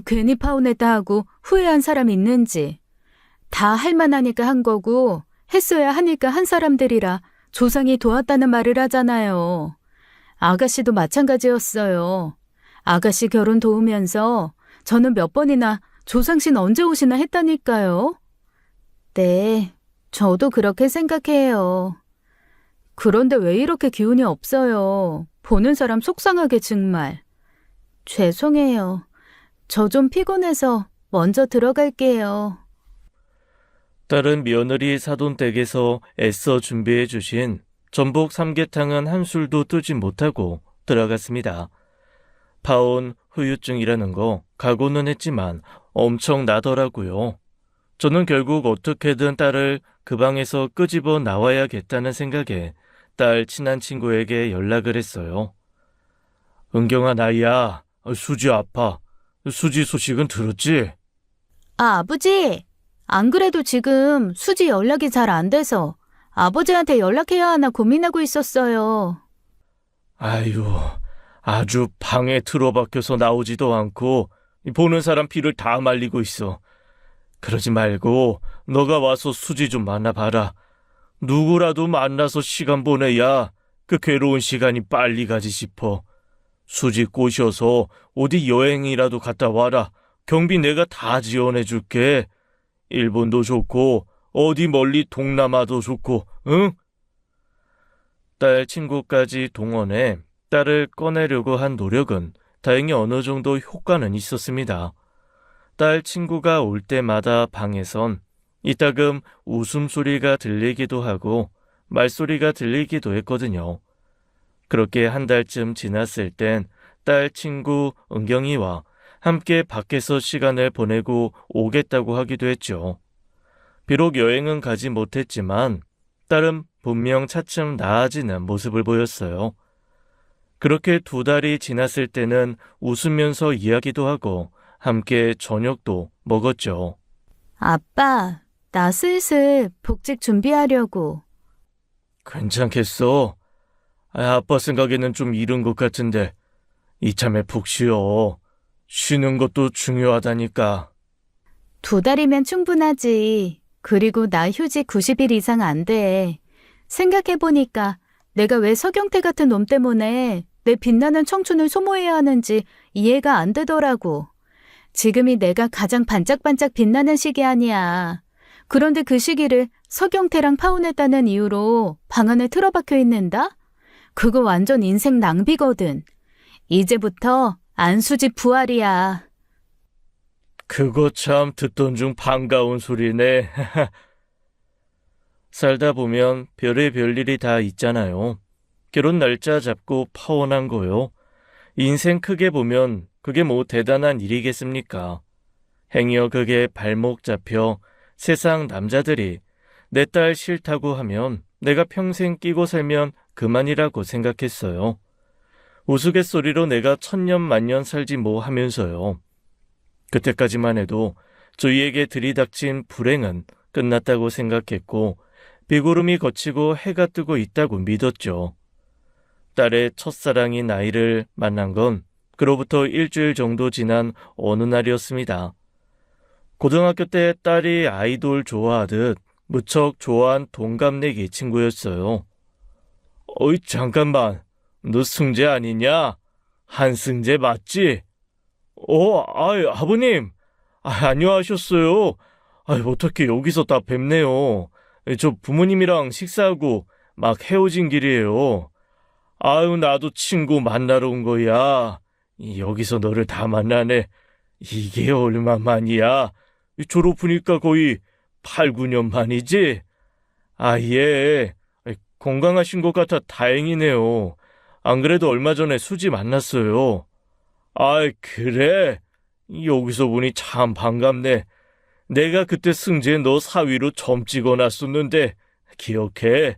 괜히 파혼했다 하고 후회한 사람이 있는지. 다 할만하니까 한 거고 했어야 하니까 한 사람들이라 조상이 도왔다는 말을 하잖아요. 아가씨도 마찬가지였어요. 아가씨 결혼 도우면서 저는 몇 번이나 조상신 언제 오시나 했다니까요. 네, 저도 그렇게 생각해요. 그런데 왜 이렇게 기운이 없어요? 보는 사람 속상하게 정말. 죄송해요. 저 좀 피곤해서 먼저 들어갈게요. 딸은 며느리 사돈댁에서 애써 준비해 주신 전복 삼계탕은 한술도 뜨지 못하고 들어갔습니다. 파혼 후유증이라는 거 각오는 했지만 엄청 나더라고요. 저는 결국 어떻게든 딸을 그 방에서 끄집어 나와야겠다는 생각에 딸 친한 친구에게 연락을 했어요. 은경아 나이야, 수지 아파. 수지 소식은 들었지? 아버지! 안 그래도 지금 수지 연락이 잘 안 돼서 아버지한테 연락해야 하나 고민하고 있었어요. 아유, 아주 방에 틀어박혀서 나오지도 않고 보는 사람 피를 다 말리고 있어. 그러지 말고 너가 와서 수지 좀 만나봐라. 누구라도 만나서 시간 보내야 그 괴로운 시간이 빨리 가지 싶어. 수지 꼬셔서 어디 여행이라도 갔다 와라. 경비 내가 다 지원해줄게. 일본도 좋고 어디 멀리 동남아도 좋고, 응? 딸 친구까지 동원해 딸을 꺼내려고 한 노력은 다행히 어느 정도 효과는 있었습니다. 딸 친구가 올 때마다 방에선 이따금 웃음소리가 들리기도 하고 말소리가 들리기도 했거든요. 그렇게 한 달쯤 지났을 땐 딸 친구 은경이와 함께 밖에서 시간을 보내고 오겠다고 하기도 했죠. 비록 여행은 가지 못했지만 딸은 분명 차츰 나아지는 모습을 보였어요. 그렇게 2달이 지났을 때는 웃으면서 이야기도 하고 함께 저녁도 먹었죠. 아빠, 나 슬슬 복직 준비하려고. 괜찮겠어? 아빠 생각에는 좀 이른 것 같은데 이참에 푹 쉬어. 쉬는 것도 중요하다니까. 2달이면 충분하지. 그리고 나 휴직 90일 이상 안 돼. 생각해보니까 내가 왜 서경태 같은 놈 때문에 내 빛나는 청춘을 소모해야 하는지 이해가 안 되더라고. 지금이 내가 가장 반짝반짝 빛나는 시기 아니야. 그런데 그 시기를 서경태랑 파혼했다는 이유로 방 안에 틀어박혀 있는다? 그거 완전 인생 낭비거든. 이제부터 안수집 부활이야. 그거 참 듣던 중 반가운 소리네. 살다 보면 별의 일이 다 있잖아요. 결혼 날짜 잡고 파혼한 거요. 인생 크게 보면 그게 뭐 대단한 일이겠습니까? 행여 그게 발목 잡혀 세상 남자들이 내 딸 싫다고 하면 내가 평생 끼고 살면 그만이라고 생각했어요. 우스갯소리로 내가 천년만년 살지 뭐 하면서요. 그때까지만 해도 저희에게 들이닥친 불행은 끝났다고 생각했고 비구름이 걷히고 해가 뜨고 있다고 믿었죠. 딸의 첫사랑인 아이를 만난 건 그로부터 일주일 정도 지난 어느 날이었습니다. 고등학교 때 딸이 아이돌 좋아하듯 무척 좋아한 동갑내기 친구였어요. 어이, 잠깐만. 너 승재 아니냐? 한승재 맞지? 아버님. 안녕하셨어요. 어떻게 여기서 다 뵙네요. 저 부모님이랑 식사하고 막 헤어진 길이에요. 나도 친구 만나러 온 거야. 여기서 너를 다 만나네. 이게 얼마만이야? 졸업하니까 거의 8, 9년 만이지? 예. 건강하신 것 같아 다행이네요. 안 그래도 얼마 전에 수지 만났어요. 그래? 여기서 보니 참 반갑네. 내가 그때 승재 너 사위로 점 찍어놨었는데 기억해?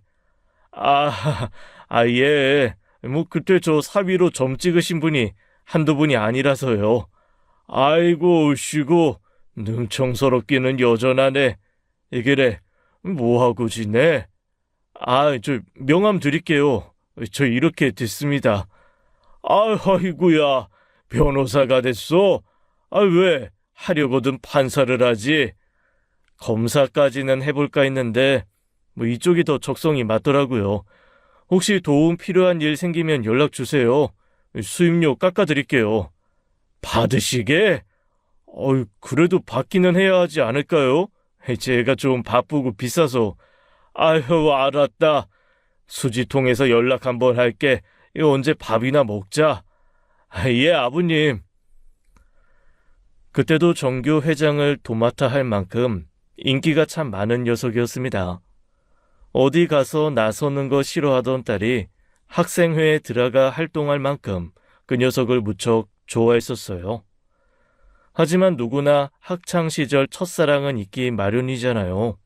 예. 그때 저 사위로 점 찍으신 분이 한두 분이 아니라서요. 아이고, 쉬고 능청스럽기는 여전하네. 그래, 뭐하고 지내? 저 명함 드릴게요. 저 이렇게 됐습니다. 아이고야, 변호사가 됐어? 왜? 하려거든 판사를 하지. 검사까지는 해볼까 했는데 이쪽이 더 적성이 맞더라고요. 혹시 도움 필요한 일 생기면 연락 주세요. 수임료 깎아드릴게요. 받으시게? 그래도 받기는 해야 하지 않을까요? 제가 좀 바쁘고 비싸서. 알았다. 수지통해서 연락 한번 할게. 언제 밥이나 먹자. 예, 아버님. 그때도 정교 회장을 도맡아 할 만큼 인기가 참 많은 녀석이었습니다. 어디 가서 나서는 거 싫어하던 딸이 학생회에 들어가 활동할 만큼 그 녀석을 무척 좋아했었어요. 하지만 누구나 학창시절 첫사랑은 있기 마련이잖아요.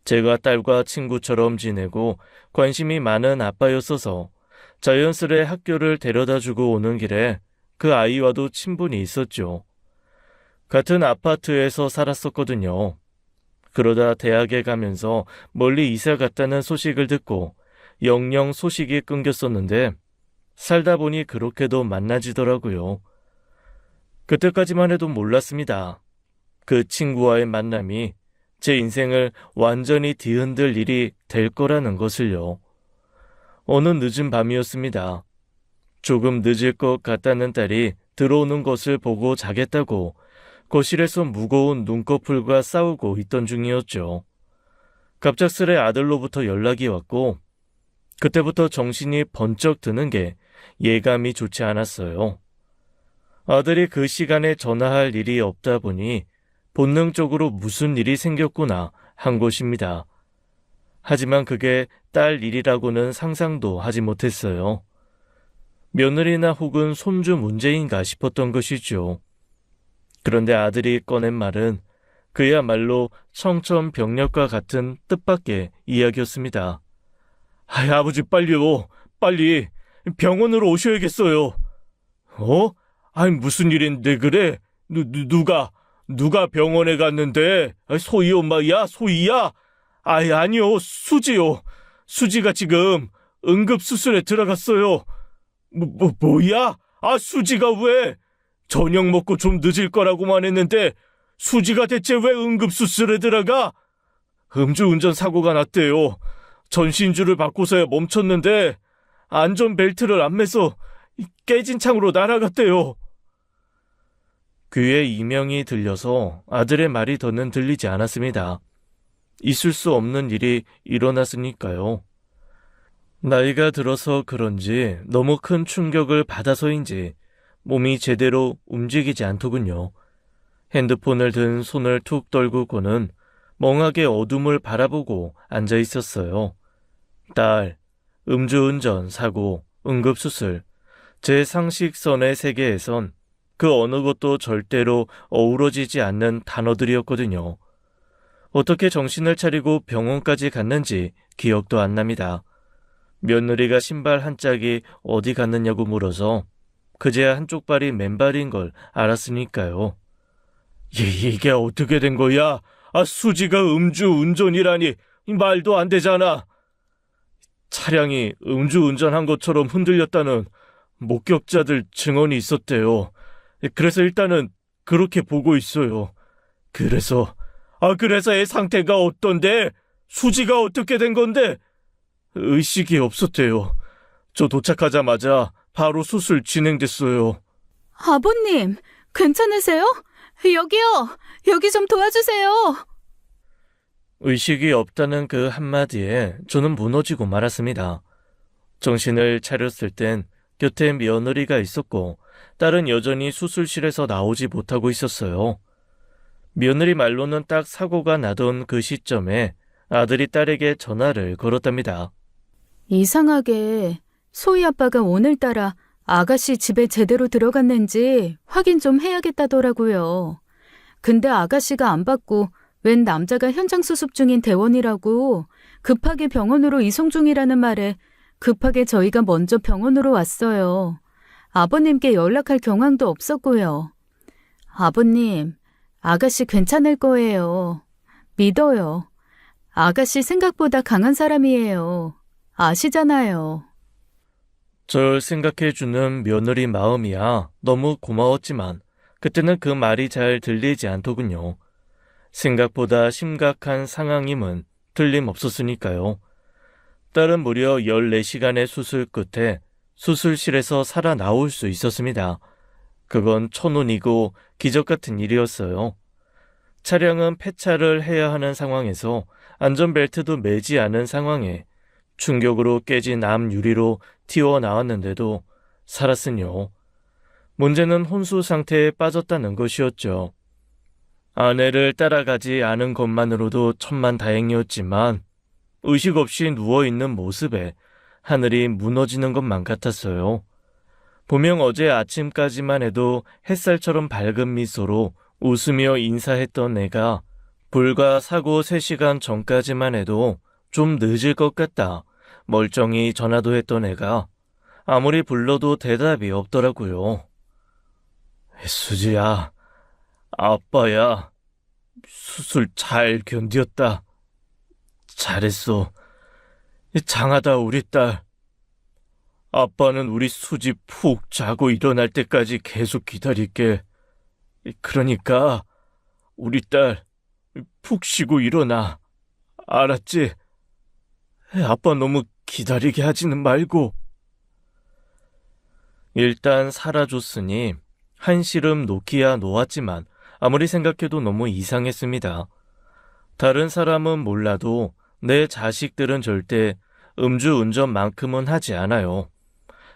제가 딸과 친구처럼 지내고 관심이 많은 아빠였어서 자연스레 학교를 데려다주고 오는 길에 그 아이와도 친분이 있었죠. 같은 아파트에서 살았었거든요. 그러다 대학에 가면서 멀리 이사 갔다는 소식을 듣고 영영 소식이 끊겼었는데 살다 보니 그렇게도 만나지더라고요. 그때까지만 해도 몰랐습니다. 그 친구와의 만남이 제 인생을 완전히 뒤흔들 일이 될 거라는 것을요. 어느 늦은 밤이었습니다. 조금 늦을 것 같다는 딸이 들어오는 것을 보고 자겠다고 거실에서 무거운 눈꺼풀과 싸우고 있던 중이었죠. 갑작스레 아들로부터 연락이 왔고 그때부터 정신이 번쩍 드는 게 예감이 좋지 않았어요. 아들이 그 시간에 전화할 일이 없다 보니 본능적으로 무슨 일이 생겼구나 한 것입니다. 하지만 그게 딸 일이라고는 상상도 하지 못했어요. 며느리나 혹은 손주 문제인가 싶었던 것이죠. 그런데 아들이 꺼낸 말은 그야말로 청천벽력과 같은 뜻밖의 이야기였습니다. 아버지 빨리요. 빨리 병원으로 오셔야겠어요. 무슨 일인데 그래? 누가 병원에 갔는데? 소희 엄마야? 소희야? 아니요. 수지요. 수지가 지금 응급수술에 들어갔어요. 뭐야? 수지가 왜? 저녁 먹고 좀 늦을 거라고만 했는데 수지가 대체 왜 응급수술에 들어가? 음주운전 사고가 났대요. 전신줄을 바꿔서야 멈췄는데 안전벨트를 안 매서 깨진 창으로 날아갔대요. 귀에 이명이 들려서 아들의 말이 더는 들리지 않았습니다. 있을 수 없는 일이 일어났으니까요. 나이가 들어서 그런지 너무 큰 충격을 받아서인지 몸이 제대로 움직이지 않더군요. 핸드폰을 든 손을 툭 떨구고는 멍하게 어둠을 바라보고 앉아 있었어요. 딸, 음주운전, 사고, 응급수술, 제 상식선의 세계에선 그 어느 것도 절대로 어우러지지 않는 단어들이었거든요. 어떻게 정신을 차리고 병원까지 갔는지 기억도 안 납니다. 며느리가 신발 한 짝이 어디 갔느냐고 물어서 그제야 한쪽 발이 맨발인 걸 알았으니까요. 이게 어떻게 된 거야? 수지가 음주운전이라니 말도 안 되잖아. 차량이 음주운전한 것처럼 흔들렸다는 목격자들 증언이 있었대요. 그래서 일단은 그렇게 보고 있어요. 그래서 애 상태가 어떤데? 수지가 어떻게 된 건데? 의식이 없었대요. 저 도착하자마자 바로 수술 진행됐어요. 아버님, 괜찮으세요? 여기요! 여기 좀 도와주세요! 의식이 없다는 그 한마디에 저는 무너지고 말았습니다. 정신을 차렸을 땐 곁에 며느리가 있었고 딸은 여전히 수술실에서 나오지 못하고 있었어요. 며느리 말로는 딱 사고가 나던 그 시점에 아들이 딸에게 전화를 걸었답니다. 이상하게 소희 아빠가 오늘따라 아가씨 집에 제대로 들어갔는지 확인 좀 해야겠다더라고요. 근데 아가씨가 안 받고 웬 남자가 현장 수습 중인 대원이라고 급하게 병원으로 이송 중이라는 말에 급하게 저희가 먼저 병원으로 왔어요. 아버님께 연락할 경황도 없었고요. 아버님, 아가씨 괜찮을 거예요. 믿어요. 아가씨 생각보다 강한 사람이에요. 아시잖아요. 절 생각해주는 며느리 마음이야 너무 고마웠지만 그때는 그 말이 잘 들리지 않더군요. 생각보다 심각한 상황임은 틀림없었으니까요. 딸은 무려 14시간의 수술 끝에 수술실에서 살아나올 수 있었습니다. 그건 천운이고 기적 같은 일이었어요. 차량은 폐차를 해야 하는 상황에서 안전벨트도 매지 않은 상황에 충격으로 깨진 앞 유리로 튀어나왔는데도 살았으뇨. 문제는 혼수 상태에 빠졌다는 것이었죠. 아내를 따라가지 않은 것만으로도 천만다행이었지만 의식 없이 누워있는 모습에 하늘이 무너지는 것만 같았어요. 분명 어제 아침까지만 해도 햇살처럼 밝은 미소로 웃으며 인사했던 애가 불과 사고 3시간 전까지만 해도 좀 늦을 것 같다 멀쩡히 전화도 했던 애가 아무리 불러도 대답이 없더라고요. 수지야, 아빠야, 수술 잘 견뎠다. 잘했어. 장하다 우리 딸. 아빠는 우리 수지 푹 자고 일어날 때까지 계속 기다릴게. 그러니까 우리 딸 푹 쉬고 일어나. 알았지? 아빠 너무 기다리게 하지는 말고. 일단 살아줬으니 한시름 놓기야 놓았지만 아무리 생각해도 너무 이상했습니다. 다른 사람은 몰라도 내 자식들은 절대 음주운전만큼은 하지 않아요.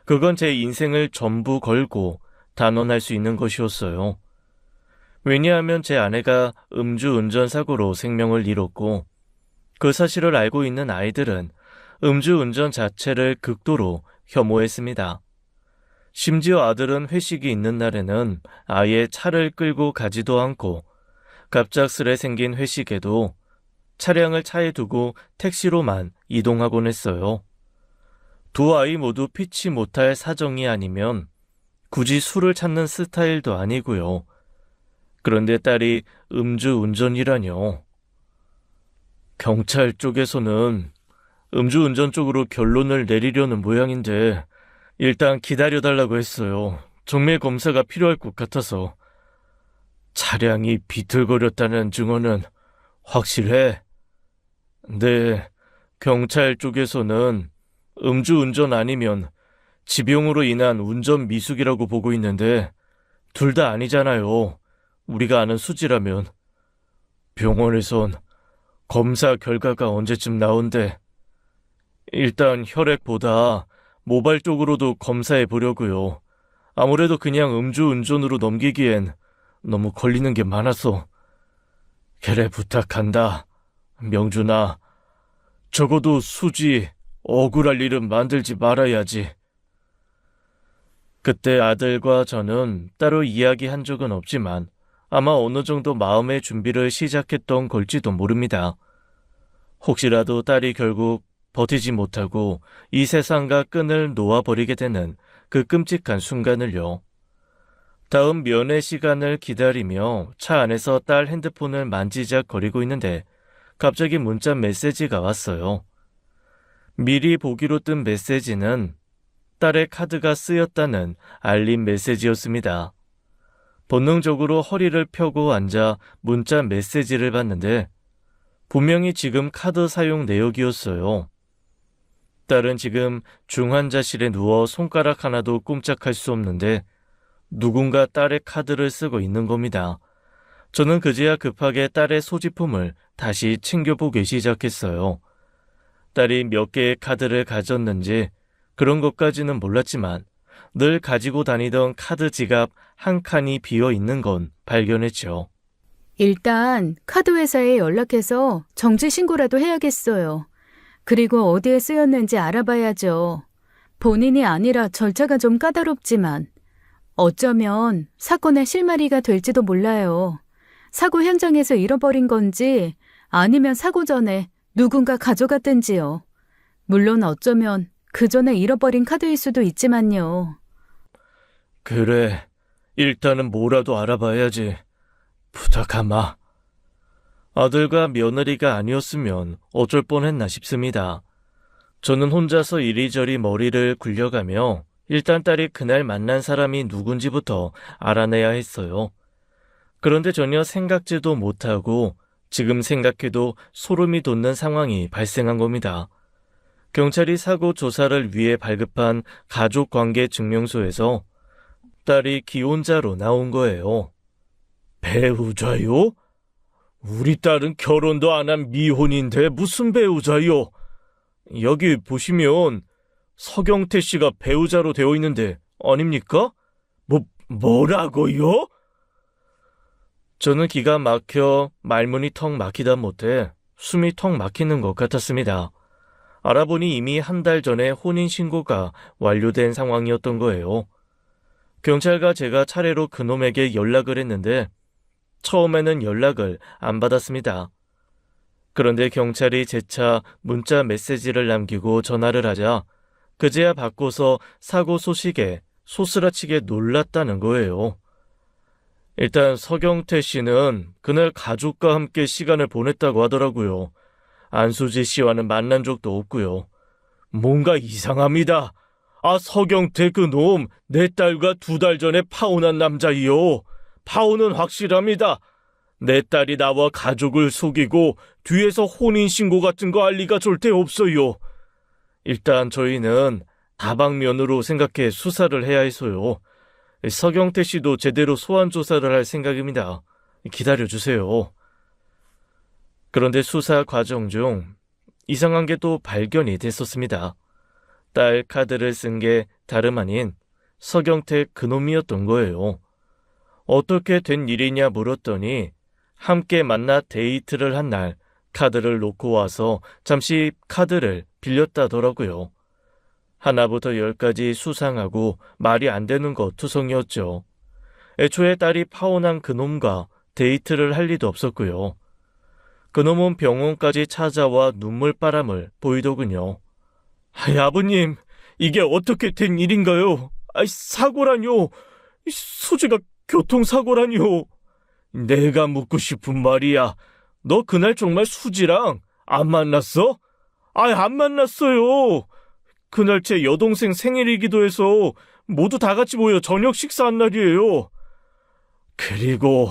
그건 제 인생을 전부 걸고 단언할 수 있는 것이었어요. 왜냐하면 제 아내가 음주운전 사고로 생명을 잃었고 그 사실을 알고 있는 아이들은 음주운전 자체를 극도로 혐오했습니다. 심지어 아들은 회식이 있는 날에는 아예 차를 끌고 가지도 않고 갑작스레 생긴 회식에도 차량을 차에 두고 택시로만 이동하곤 했어요. 두 아이 모두 피치 못할 사정이 아니면 굳이 술을 찾는 스타일도 아니고요. 그런데 딸이 음주운전이라뇨. 경찰 쪽에서는 음주운전 쪽으로 결론을 내리려는 모양인데 일단 기다려달라고 했어요. 정밀 검사가 필요할 것 같아서. 차량이 비틀거렸다는 증언은 확실해? 네, 경찰 쪽에서는 음주운전 아니면 집용으로 인한 운전 미숙이라고 보고 있는데 둘 다 아니잖아요. 우리가 아는 수지라면. 병원에선 검사 결과가 언제쯤 나온대. 일단 혈액보다 모발 쪽으로도 검사해 보려고요. 아무래도 그냥 음주운전으로 넘기기엔 너무 걸리는 게 많아서. 그래 부탁한다. 명준아, 적어도 수지 억울할 일은 만들지 말아야지. 그때 아들과 저는 따로 이야기한 적은 없지만 아마 어느 정도 마음의 준비를 시작했던 걸지도 모릅니다. 혹시라도 딸이 결국 버티지 못하고 이 세상과 끈을 놓아버리게 되는 그 끔찍한 순간을요. 다음 면회 시간을 기다리며 차 안에서 딸 핸드폰을 만지작거리고 있는데 갑자기 문자 메시지가 왔어요. 미리 보기로 뜬 메시지는 딸의 카드가 쓰였다는 알림 메시지였습니다. 본능적으로 허리를 펴고 앉아 문자 메시지를 봤는데 분명히 지금 카드 사용 내역이었어요. 딸은 지금 중환자실에 누워 손가락 하나도 꼼짝할 수 없는데 누군가 딸의 카드를 쓰고 있는 겁니다. 저는 그제야 급하게 딸의 소지품을 다시 챙겨보기 시작했어요. 딸이 몇 개의 카드를 가졌는지 그런 것까지는 몰랐지만 늘 가지고 다니던 카드 지갑 한 칸이 비어 있는 건 발견했죠. 일단 카드 회사에 연락해서 정지 신고라도 해야겠어요. 그리고 어디에 쓰였는지 알아봐야죠. 본인이 아니라 절차가 좀 까다롭지만 어쩌면 사건의 실마리가 될지도 몰라요. 사고 현장에서 잃어버린 건지 아니면 사고 전에 누군가 가져갔든지요. 물론 어쩌면 그 전에 잃어버린 카드일 수도 있지만요. 그래, 일단은 뭐라도 알아봐야지. 부탁하마. 아들과 며느리가 아니었으면 어쩔 뻔했나 싶습니다. 저는 혼자서 이리저리 머리를 굴려가며 일단 딸이 그날 만난 사람이 누군지부터 알아내야 했어요. 그런데 전혀 생각지도 못하고 지금 생각해도 소름이 돋는 상황이 발생한 겁니다. 경찰이 사고 조사를 위해 발급한 가족관계증명서에서 딸이 기혼자로 나온 거예요. 배우자요? 우리 딸은 결혼도 안 한 미혼인데 무슨 배우자요? 여기 보시면 서경태 씨가 배우자로 되어 있는데 아닙니까? 뭐라고요? 저는 기가 막혀 말문이 턱 막히다 못해 숨이 턱 막히는 것 같았습니다. 알아보니 이미 한 달 전에 혼인신고가 완료된 상황이었던 거예요. 경찰과 제가 차례로 그놈에게 연락을 했는데 처음에는 연락을 안 받았습니다. 그런데 경찰이 재차 문자 메시지를 남기고 전화를 하자 그제야 바꿔서 사고 소식에 소스라치게 놀랐다는 거예요. 일단 서경태 씨는 그날 가족과 함께 시간을 보냈다고 하더라고요. 안수지 씨와는 만난 적도 없고요. 뭔가 이상합니다. 서경태 그놈 내 딸과 2달 전에 파혼한 남자이요. 파혼은 확실합니다. 내 딸이 나와 가족을 속이고 뒤에서 혼인신고 같은 거 할 리가 절대 없어요. 일단 저희는 다방면으로 생각해 수사를 해야 해서요. 서경태 씨도 제대로 소환 조사를 할 생각입니다. 기다려주세요. 그런데 수사 과정 중 이상한 게 또 발견이 됐었습니다. 딸 카드를 쓴 게 다름 아닌 서경태 그놈이었던 거예요. 어떻게 된 일이냐 물었더니 함께 만나 데이트를 한 날 카드를 놓고 와서 잠시 카드를 빌렸다더라고요. 하나부터 10까지 수상하고 말이 안 되는 거 투성이었죠. 애초에 딸이 파혼한 그놈과 데이트를 할 리도 없었고요. 그놈은 병원까지 찾아와 눈물바람을 보이더군요. 아버님, 이게 어떻게 된 일인가요? 사고라뇨. 수지가 교통사고라뇨. 내가 묻고 싶은 말이야. 너 그날 정말 수지랑 안 만났어? 안 만났어요. 그날 제 여동생 생일이기도 해서 모두 다 같이 모여 저녁 식사한 날이에요. 그리고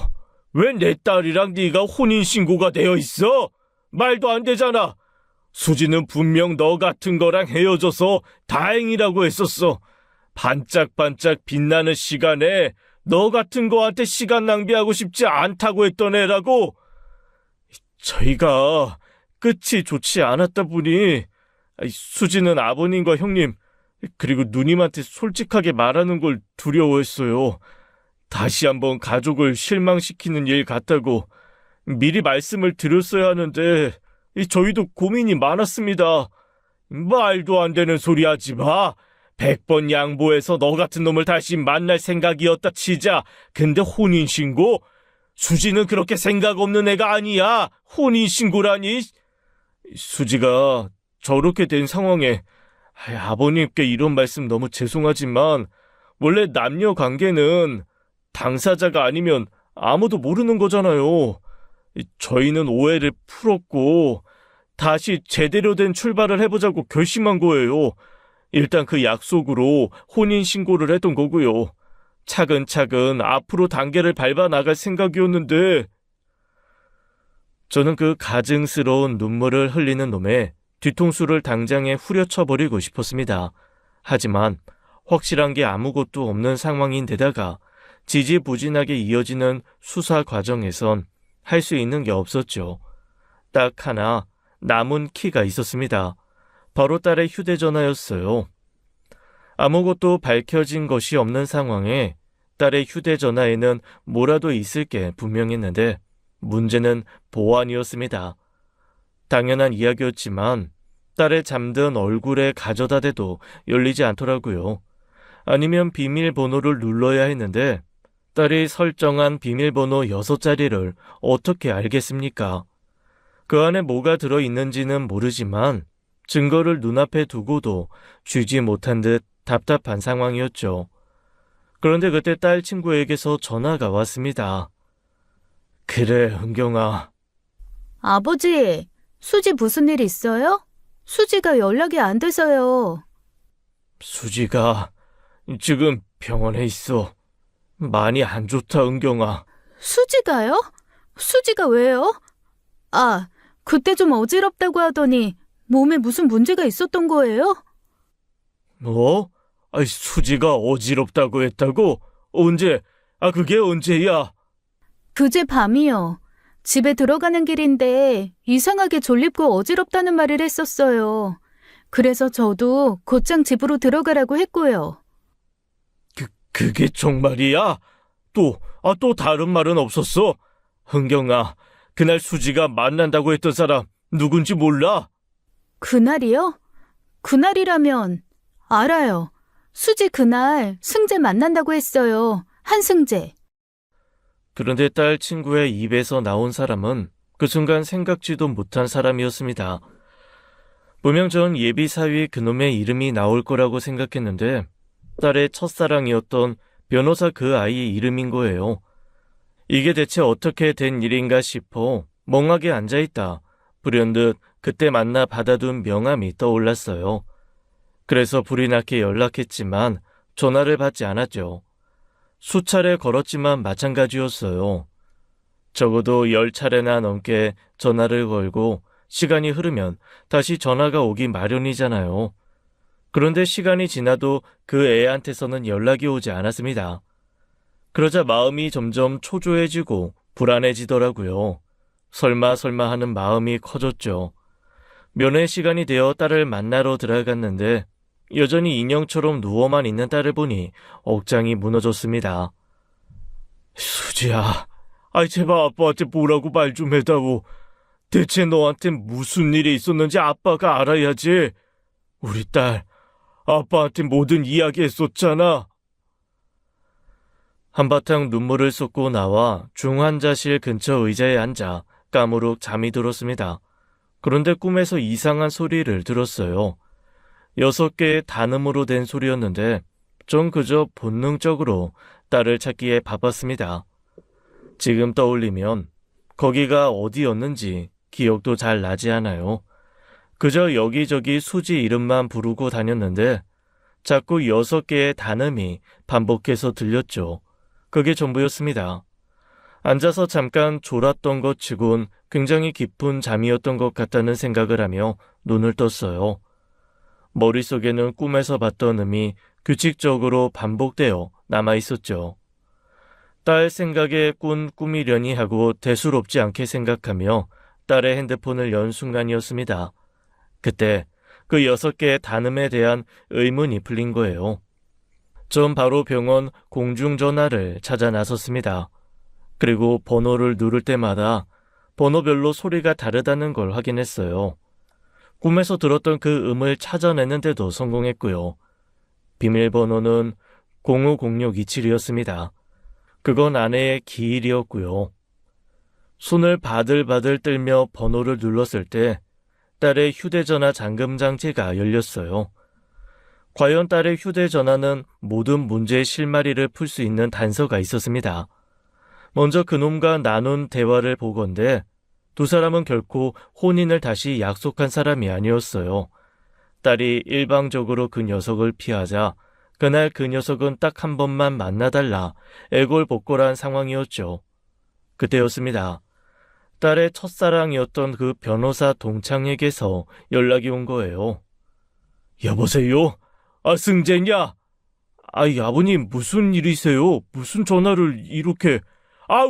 왜 내 딸이랑 네가 혼인신고가 되어 있어? 말도 안 되잖아. 수지는 분명 너 같은 거랑 헤어져서 다행이라고 했었어. 반짝반짝 빛나는 시간에 너 같은 거한테 시간 낭비하고 싶지 않다고 했던 애라고. 저희가 끝이 좋지 않았다 보니 수지는 아버님과 형님 그리고 누님한테 솔직하게 말하는 걸 두려워했어요. 다시 한번 가족을 실망시키는 일 같다고 미리 말씀을 드렸어야 하는데 저희도 고민이 많았습니다. 말도 안 되는 소리 하지 마. 100번 양보해서 너 같은 놈을 다시 만날 생각이었다 치자. 근데 혼인신고? 수지는 그렇게 생각 없는 애가 아니야. 혼인신고라니. 수지가 저렇게 된 상황에 아버님께 이런 말씀 너무 죄송하지만 원래 남녀 관계는 당사자가 아니면 아무도 모르는 거잖아요. 저희는 오해를 풀었고 다시 제대로 된 출발을 해보자고 결심한 거예요. 일단 그 약속으로 혼인신고를 했던 거고요. 차근차근 앞으로 단계를 밟아 나갈 생각이었는데 저는 그 가증스러운 눈물을 흘리는 놈의 뒤통수를 당장에 후려쳐버리고 싶었습니다. 하지만 확실한 게 아무것도 없는 상황인데다가 지지부진하게 이어지는 수사 과정에선 할 수 있는 게 없었죠. 딱 하나 남은 키가 있었습니다. 바로 딸의 휴대전화였어요. 아무것도 밝혀진 것이 없는 상황에 딸의 휴대전화에는 뭐라도 있을 게 분명했는데 문제는 보안이었습니다. 당연한 이야기였지만 딸의 잠든 얼굴에 가져다 대도 열리지 않더라고요. 아니면 비밀번호를 눌러야 했는데 딸이 설정한 비밀번호 6자리를 어떻게 알겠습니까? 그 안에 뭐가 들어있는지는 모르지만 증거를 눈앞에 두고도 쥐지 못한 듯 답답한 상황이었죠. 그런데 그때 딸 친구에게서 전화가 왔습니다. 그래, 은경아. 아버지, 수지 무슨 일 있어요? 수지가 연락이 안 돼서요. 수지가 지금 병원에 있어. 많이 안 좋다, 은경아. 수지가요? 수지가 왜요? 아, 그때 좀 어지럽다고 하더니 몸에 무슨 문제가 있었던 거예요? 뭐? 수지가 어지럽다고 했다고? 언제? 그게 언제야? 그제 밤이요. 집에 들어가는 길인데 이상하게 졸립고 어지럽다는 말을 했었어요. 그래서 저도 곧장 집으로 들어가라고 했고요. 그게 정말이야? 또 다른 말은 없었어? 은경아, 그날 수지가 만난다고 했던 사람 누군지 몰라? 그날이요? 그날이라면 알아요. 수지 그날 승재 만난다고 했어요. 한승재. 그런데 딸 친구의 입에서 나온 사람은 그 순간 생각지도 못한 사람이었습니다. 분명 전 예비사위 그놈의 이름이 나올 거라고 생각했는데 딸의 첫사랑이었던 변호사 그 아이의 이름인 거예요. 이게 대체 어떻게 된 일인가 싶어 멍하게 앉아있다 불현듯 그때 만나 받아둔 명함이 떠올랐어요. 그래서 불이 나게 연락했지만 전화를 받지 않았죠. 수차례 걸었지만 마찬가지였어요. 적어도 10차례나 넘게 전화를 걸고 시간이 흐르면 다시 전화가 오기 마련이잖아요. 그런데 시간이 지나도 그 애한테서는 연락이 오지 않았습니다. 그러자 마음이 점점 초조해지고 불안해지더라고요. 설마 하는 마음이 커졌죠. 면회 시간이 되어 딸을 만나러 들어갔는데 여전히 인형처럼 누워만 있는 딸을 보니 억장이 무너졌습니다. 수지야, 제발 아빠한테 뭐라고 말 좀 해다오. 대체 너한테 무슨 일이 있었는지 아빠가 알아야지. 우리 딸, 아빠한테 모든 이야기했었잖아. 한바탕 눈물을 쏟고 나와 중환자실 근처 의자에 앉아 까무룩 잠이 들었습니다. 그런데 꿈에서 이상한 소리를 들었어요. 6개의 단음으로 된 소리였는데 전 그저 본능적으로 딸을 찾기에 바빴습니다. 지금 떠올리면 거기가 어디였는지 기억도 잘 나지 않아요. 그저 여기저기 수지 이름만 부르고 다녔는데 자꾸 6개의 단음이 반복해서 들렸죠. 그게 전부였습니다. 앉아서 잠깐 졸았던 것 치곤 굉장히 깊은 잠이었던 것 같다는 생각을 하며 눈을 떴어요. 머릿속에는 꿈에서 봤던 음이 규칙적으로 반복되어 남아있었죠. 딸 생각에 꾼 꿈이려니 하고 대수롭지 않게 생각하며 딸의 핸드폰을 연 순간이었습니다. 그때 그 6개의 단음에 대한 의문이 풀린 거예요. 전 바로 병원 공중전화를 찾아 나섰습니다. 그리고 번호를 누를 때마다 번호별로 소리가 다르다는 걸 확인했어요. 꿈에서 들었던 그 음을 찾아내는데도 성공했고요. 비밀번호는 050627이었습니다. 그건 아내의 기일이었고요. 손을 바들바들 떨며 번호를 눌렀을 때 딸의 휴대전화 잠금 장치가 열렸어요. 과연 딸의 휴대전화는 모든 문제의 실마리를 풀 수 있는 단서가 있었습니다. 먼저 그놈과 나눈 대화를 보건대 두 사람은 결코 혼인을 다시 약속한 사람이 아니었어요. 딸이 일방적으로 그 녀석을 피하자 그날 그 녀석은 딱 한 번만 만나달라 애골복골한 상황이었죠. 그때였습니다. 딸의 첫사랑이었던 그 변호사 동창에게서 연락이 온 거예요. 여보세요? 승재냐? 아버님 무슨 일이세요? 무슨 전화를 이렇게...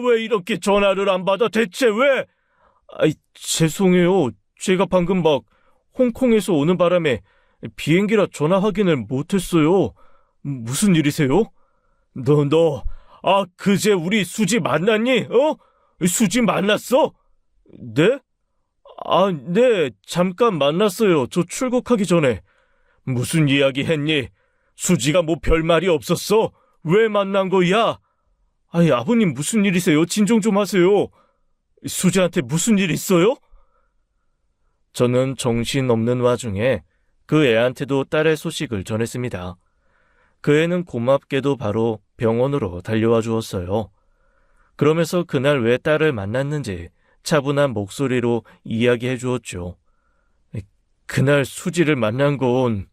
왜 이렇게 전화를 안 받아? 대체 왜? 죄송해요. 제가 방금 막 홍콩에서 오는 바람에 비행기라 전화 확인을 못했어요. 무슨 일이세요? 그제 우리 수지 만났니? 수지 만났어? 네? 네, 잠깐 만났어요. 저 출국하기 전에. 무슨 이야기 했니? 수지가 뭐 별말이 없었어? 왜 만난 거야? 아버님 무슨 일이세요? 진정 좀 하세요. 수지한테 무슨 일 있어요? 저는 정신없는 와중에 그 애한테도 딸의 소식을 전했습니다. 그 애는 고맙게도 바로 병원으로 달려와 주었어요. 그러면서 그날 왜 딸을 만났는지 차분한 목소리로 이야기해 주었죠. 그날 수지를 만난 건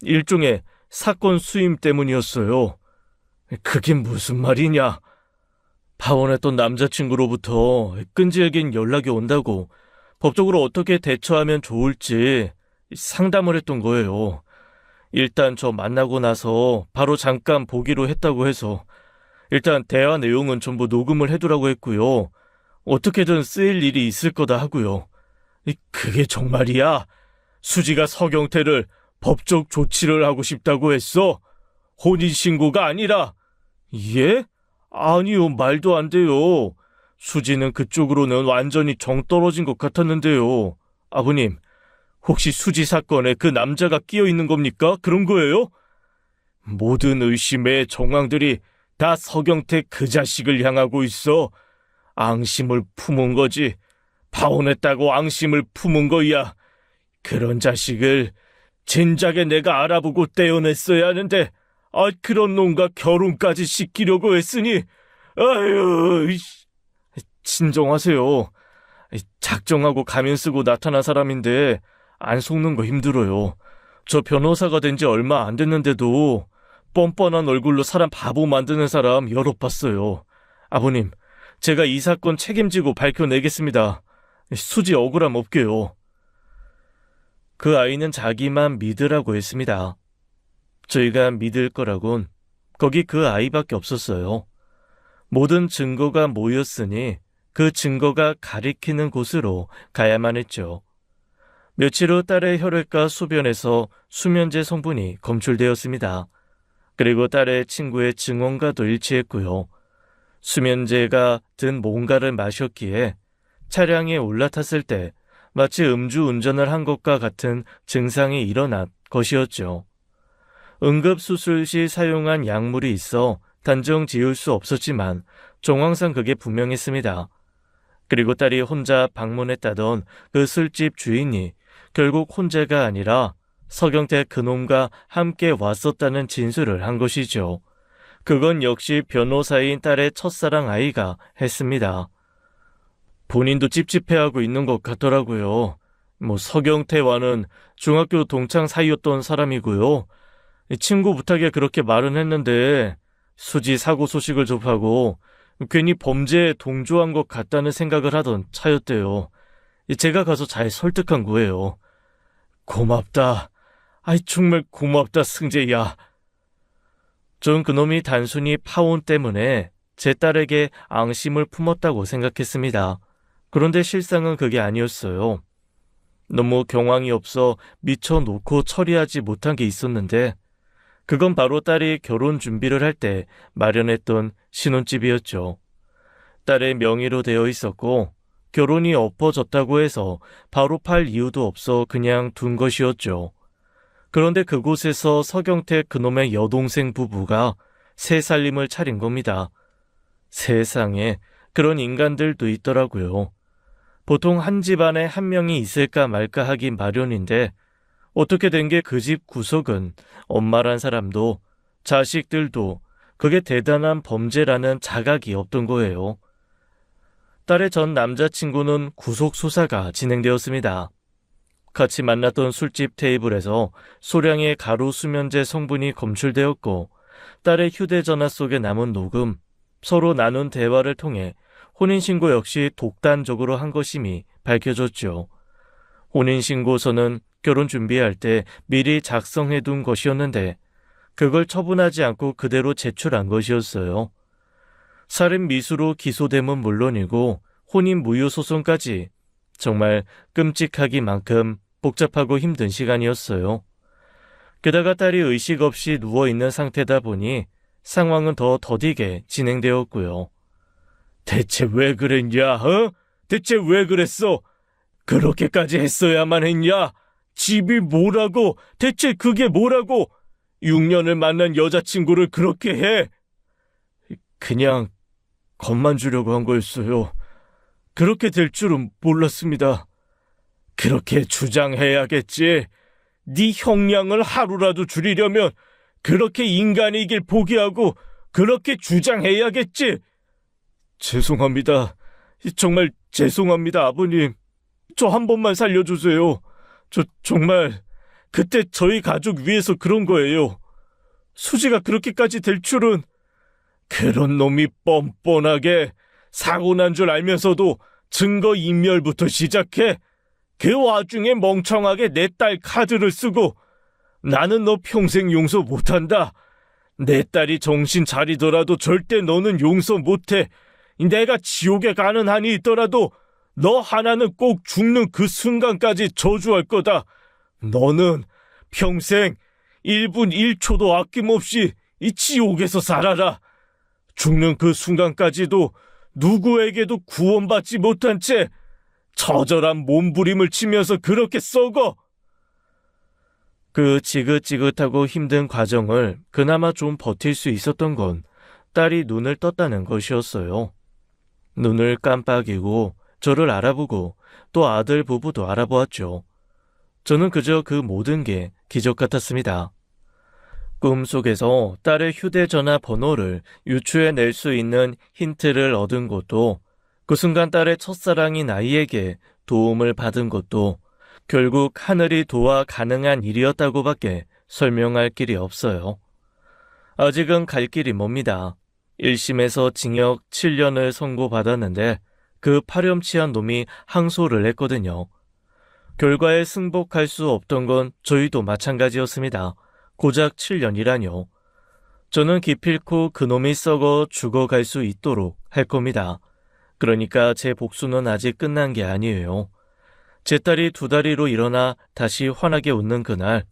일종의 사건 수임 때문이었어요. 그게 무슨 말이냐? 파혼했던 남자친구로부터 끈질긴 연락이 온다고 법적으로 어떻게 대처하면 좋을지 상담을 했던 거예요. 일단 저 만나고 나서 바로 잠깐 보기로 했다고 해서 일단 대화 내용은 전부 녹음을 해두라고 했고요. 어떻게든 쓰일 일이 있을 거다 하고요. 그게 정말이야? 수지가 서경태를 법적 조치를 하고 싶다고 했어? 혼인신고가 아니라? 예? 아니요, 말도 안 돼요. 수지는 그쪽으로는 완전히 정 떨어진 것 같았는데요. 아버님, 혹시 수지 사건에 그 남자가 끼어 있는 겁니까? 그런 거예요? 모든 의심의 정황들이 다 서경태 그 자식을 향하고 있어. 앙심을 품은 거지. 파혼했다고 앙심을 품은 거야. 그런 자식을 진작에 내가 알아보고 떼어냈어야 하는데 그런 놈과 결혼까지 시키려고 했으니 진정하세요. 작정하고 가면 쓰고 나타난 사람인데 안 속는 거 힘들어요. 저 변호사가 된 지 얼마 안 됐는데도 뻔뻔한 얼굴로 사람 바보 만드는 사람 여러 봤어요. 아버님, 제가 이 사건 책임지고 밝혀내겠습니다. 수지 억울함 없게요. 그 아이는 자기만 믿으라고 했습니다. 저희가 믿을 거라곤 거기 그 아이밖에 없었어요. 모든 증거가 모였으니 그 증거가 가리키는 곳으로 가야만 했죠. 며칠 후 딸의 혈액과 소변에서 수면제 성분이 검출되었습니다. 그리고 딸의 친구의 증언과도 일치했고요. 수면제가 든 뭔가를 마셨기에 차량에 올라탔을 때 마치 음주운전을 한 것과 같은 증상이 일어난 것이었죠. 응급수술 시 사용한 약물이 있어 단정 지을 수 없었지만 정황상 그게 분명했습니다. 그리고 딸이 혼자 방문했다던 그 술집 주인이 결국 혼자가 아니라 서경태 그놈과 함께 왔었다는 진술을 한 것이죠. 그건 역시 변호사인 딸의 첫사랑 아이가 했습니다. 본인도 찝찝해하고 있는 것 같더라고요. 서경태와는 중학교 동창 사이였던 사람이고요. 친구 부탁에 그렇게 말은 했는데 수지 사고 소식을 접하고 괜히 범죄에 동조한 것 같다는 생각을 하던 차였대요. 제가 가서 잘 설득한 거예요. 고맙다. 정말 고맙다, 승재야. 전 그놈이 단순히 파혼 때문에 제 딸에게 앙심을 품었다고 생각했습니다. 그런데 실상은 그게 아니었어요. 너무 경황이 없어 미쳐놓고 처리하지 못한 게 있었는데 그건 바로 딸이 결혼 준비를 할 때 마련했던 신혼집이었죠. 딸의 명의로 되어 있었고 결혼이 엎어졌다고 해서 바로 팔 이유도 없어 그냥 둔 것이었죠. 그런데 그곳에서 서경태 그놈의 여동생 부부가 새 살림을 차린 겁니다. 세상에 그런 인간들도 있더라고요. 보통 한 집안에 한 명이 있을까 말까 하기 마련인데 어떻게 된 게 그 집 구석은 엄마란 사람도 자식들도 그게 대단한 범죄라는 자각이 없던 거예요. 딸의 전 남자친구는 구속 수사가 진행되었습니다. 같이 만났던 술집 테이블에서 소량의 가루 수면제 성분이 검출되었고 딸의 휴대전화 속에 남은 녹음, 서로 나눈 대화를 통해 혼인신고 역시 독단적으로 한 것임이 밝혀졌죠. 혼인신고서는 결혼 준비할 때 미리 작성해둔 것이었는데 그걸 처분하지 않고 그대로 제출한 것이었어요. 살인 미수로 기소됨은 물론이고 혼인 무효 소송까지 정말 끔찍하기만큼 복잡하고 힘든 시간이었어요. 게다가 딸이 의식 없이 누워있는 상태다 보니 상황은 더 더디게 진행되었고요. 대체 왜 그랬냐, 대체 왜 그랬어? 그렇게까지 했어야만 했냐? 집이 뭐라고? 대체 그게 뭐라고? 6년을 만난 여자친구를 그렇게 해? 그냥 겁만 주려고 한 거였어요. 그렇게 될 줄은 몰랐습니다. 그렇게 주장해야겠지. 네 형량을 하루라도 줄이려면 그렇게 인간이길 포기하고 그렇게 주장해야겠지. 죄송합니다. 정말 죄송합니다, 아버님. 저 한 번만 살려주세요. 저 정말 그때 저희 가족 위해서 그런 거예요. 수지가 그렇게까지 될 줄은. 그런 놈이 뻔뻔하게 사고 난 줄 알면서도 증거 인멸부터 시작해. 그 와중에 멍청하게 내 딸 카드를 쓰고 나는 너 평생 용서 못한다. 내 딸이 정신 차리더라도 절대 너는 용서 못해. 내가 지옥에 가는 한이 있더라도 너 하나는 꼭 죽는 그 순간까지 저주할 거다. 너는 평생 1분 1초도 아낌없이 이 지옥에서 살아라. 죽는 그 순간까지도 누구에게도 구원받지 못한 채 처절한 몸부림을 치면서 그렇게 썩어. 그 지긋지긋하고 힘든 과정을 그나마 좀 버틸 수 있었던 건 딸이 눈을 떴다는 것이었어요. 눈을 깜빡이고 저를 알아보고 또 아들 부부도 알아보았죠. 저는 그저 그 모든 게 기적 같았습니다. 꿈속에서 딸의 휴대전화 번호를 유추해낼 수 있는 힌트를 얻은 것도, 그 순간 딸의 첫사랑인 아이에게 도움을 받은 것도 결국 하늘이 도와 가능한 일이었다고밖에 설명할 길이 없어요. 아직은 갈 길이 멉니다. 1심에서 징역 7년을 선고받았는데 그 파렴치한 놈이 항소를 했거든요. 결과에 승복할 수 없던 건 저희도 마찬가지였습니다. 고작 7년이라뇨. 저는 기필코 그놈이 썩어 죽어갈 수 있도록 할 겁니다. 그러니까 제 복수는 아직 끝난 게 아니에요. 제 딸이 2다리로 일어나 다시 환하게 웃는 그날,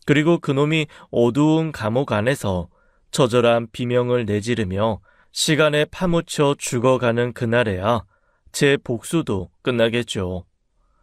그리고 그놈이 어두운 감옥 안에서 처절한 비명을 내지르며 시간에 파묻혀 죽어가는 그날에야 제 복수도 끝나겠죠.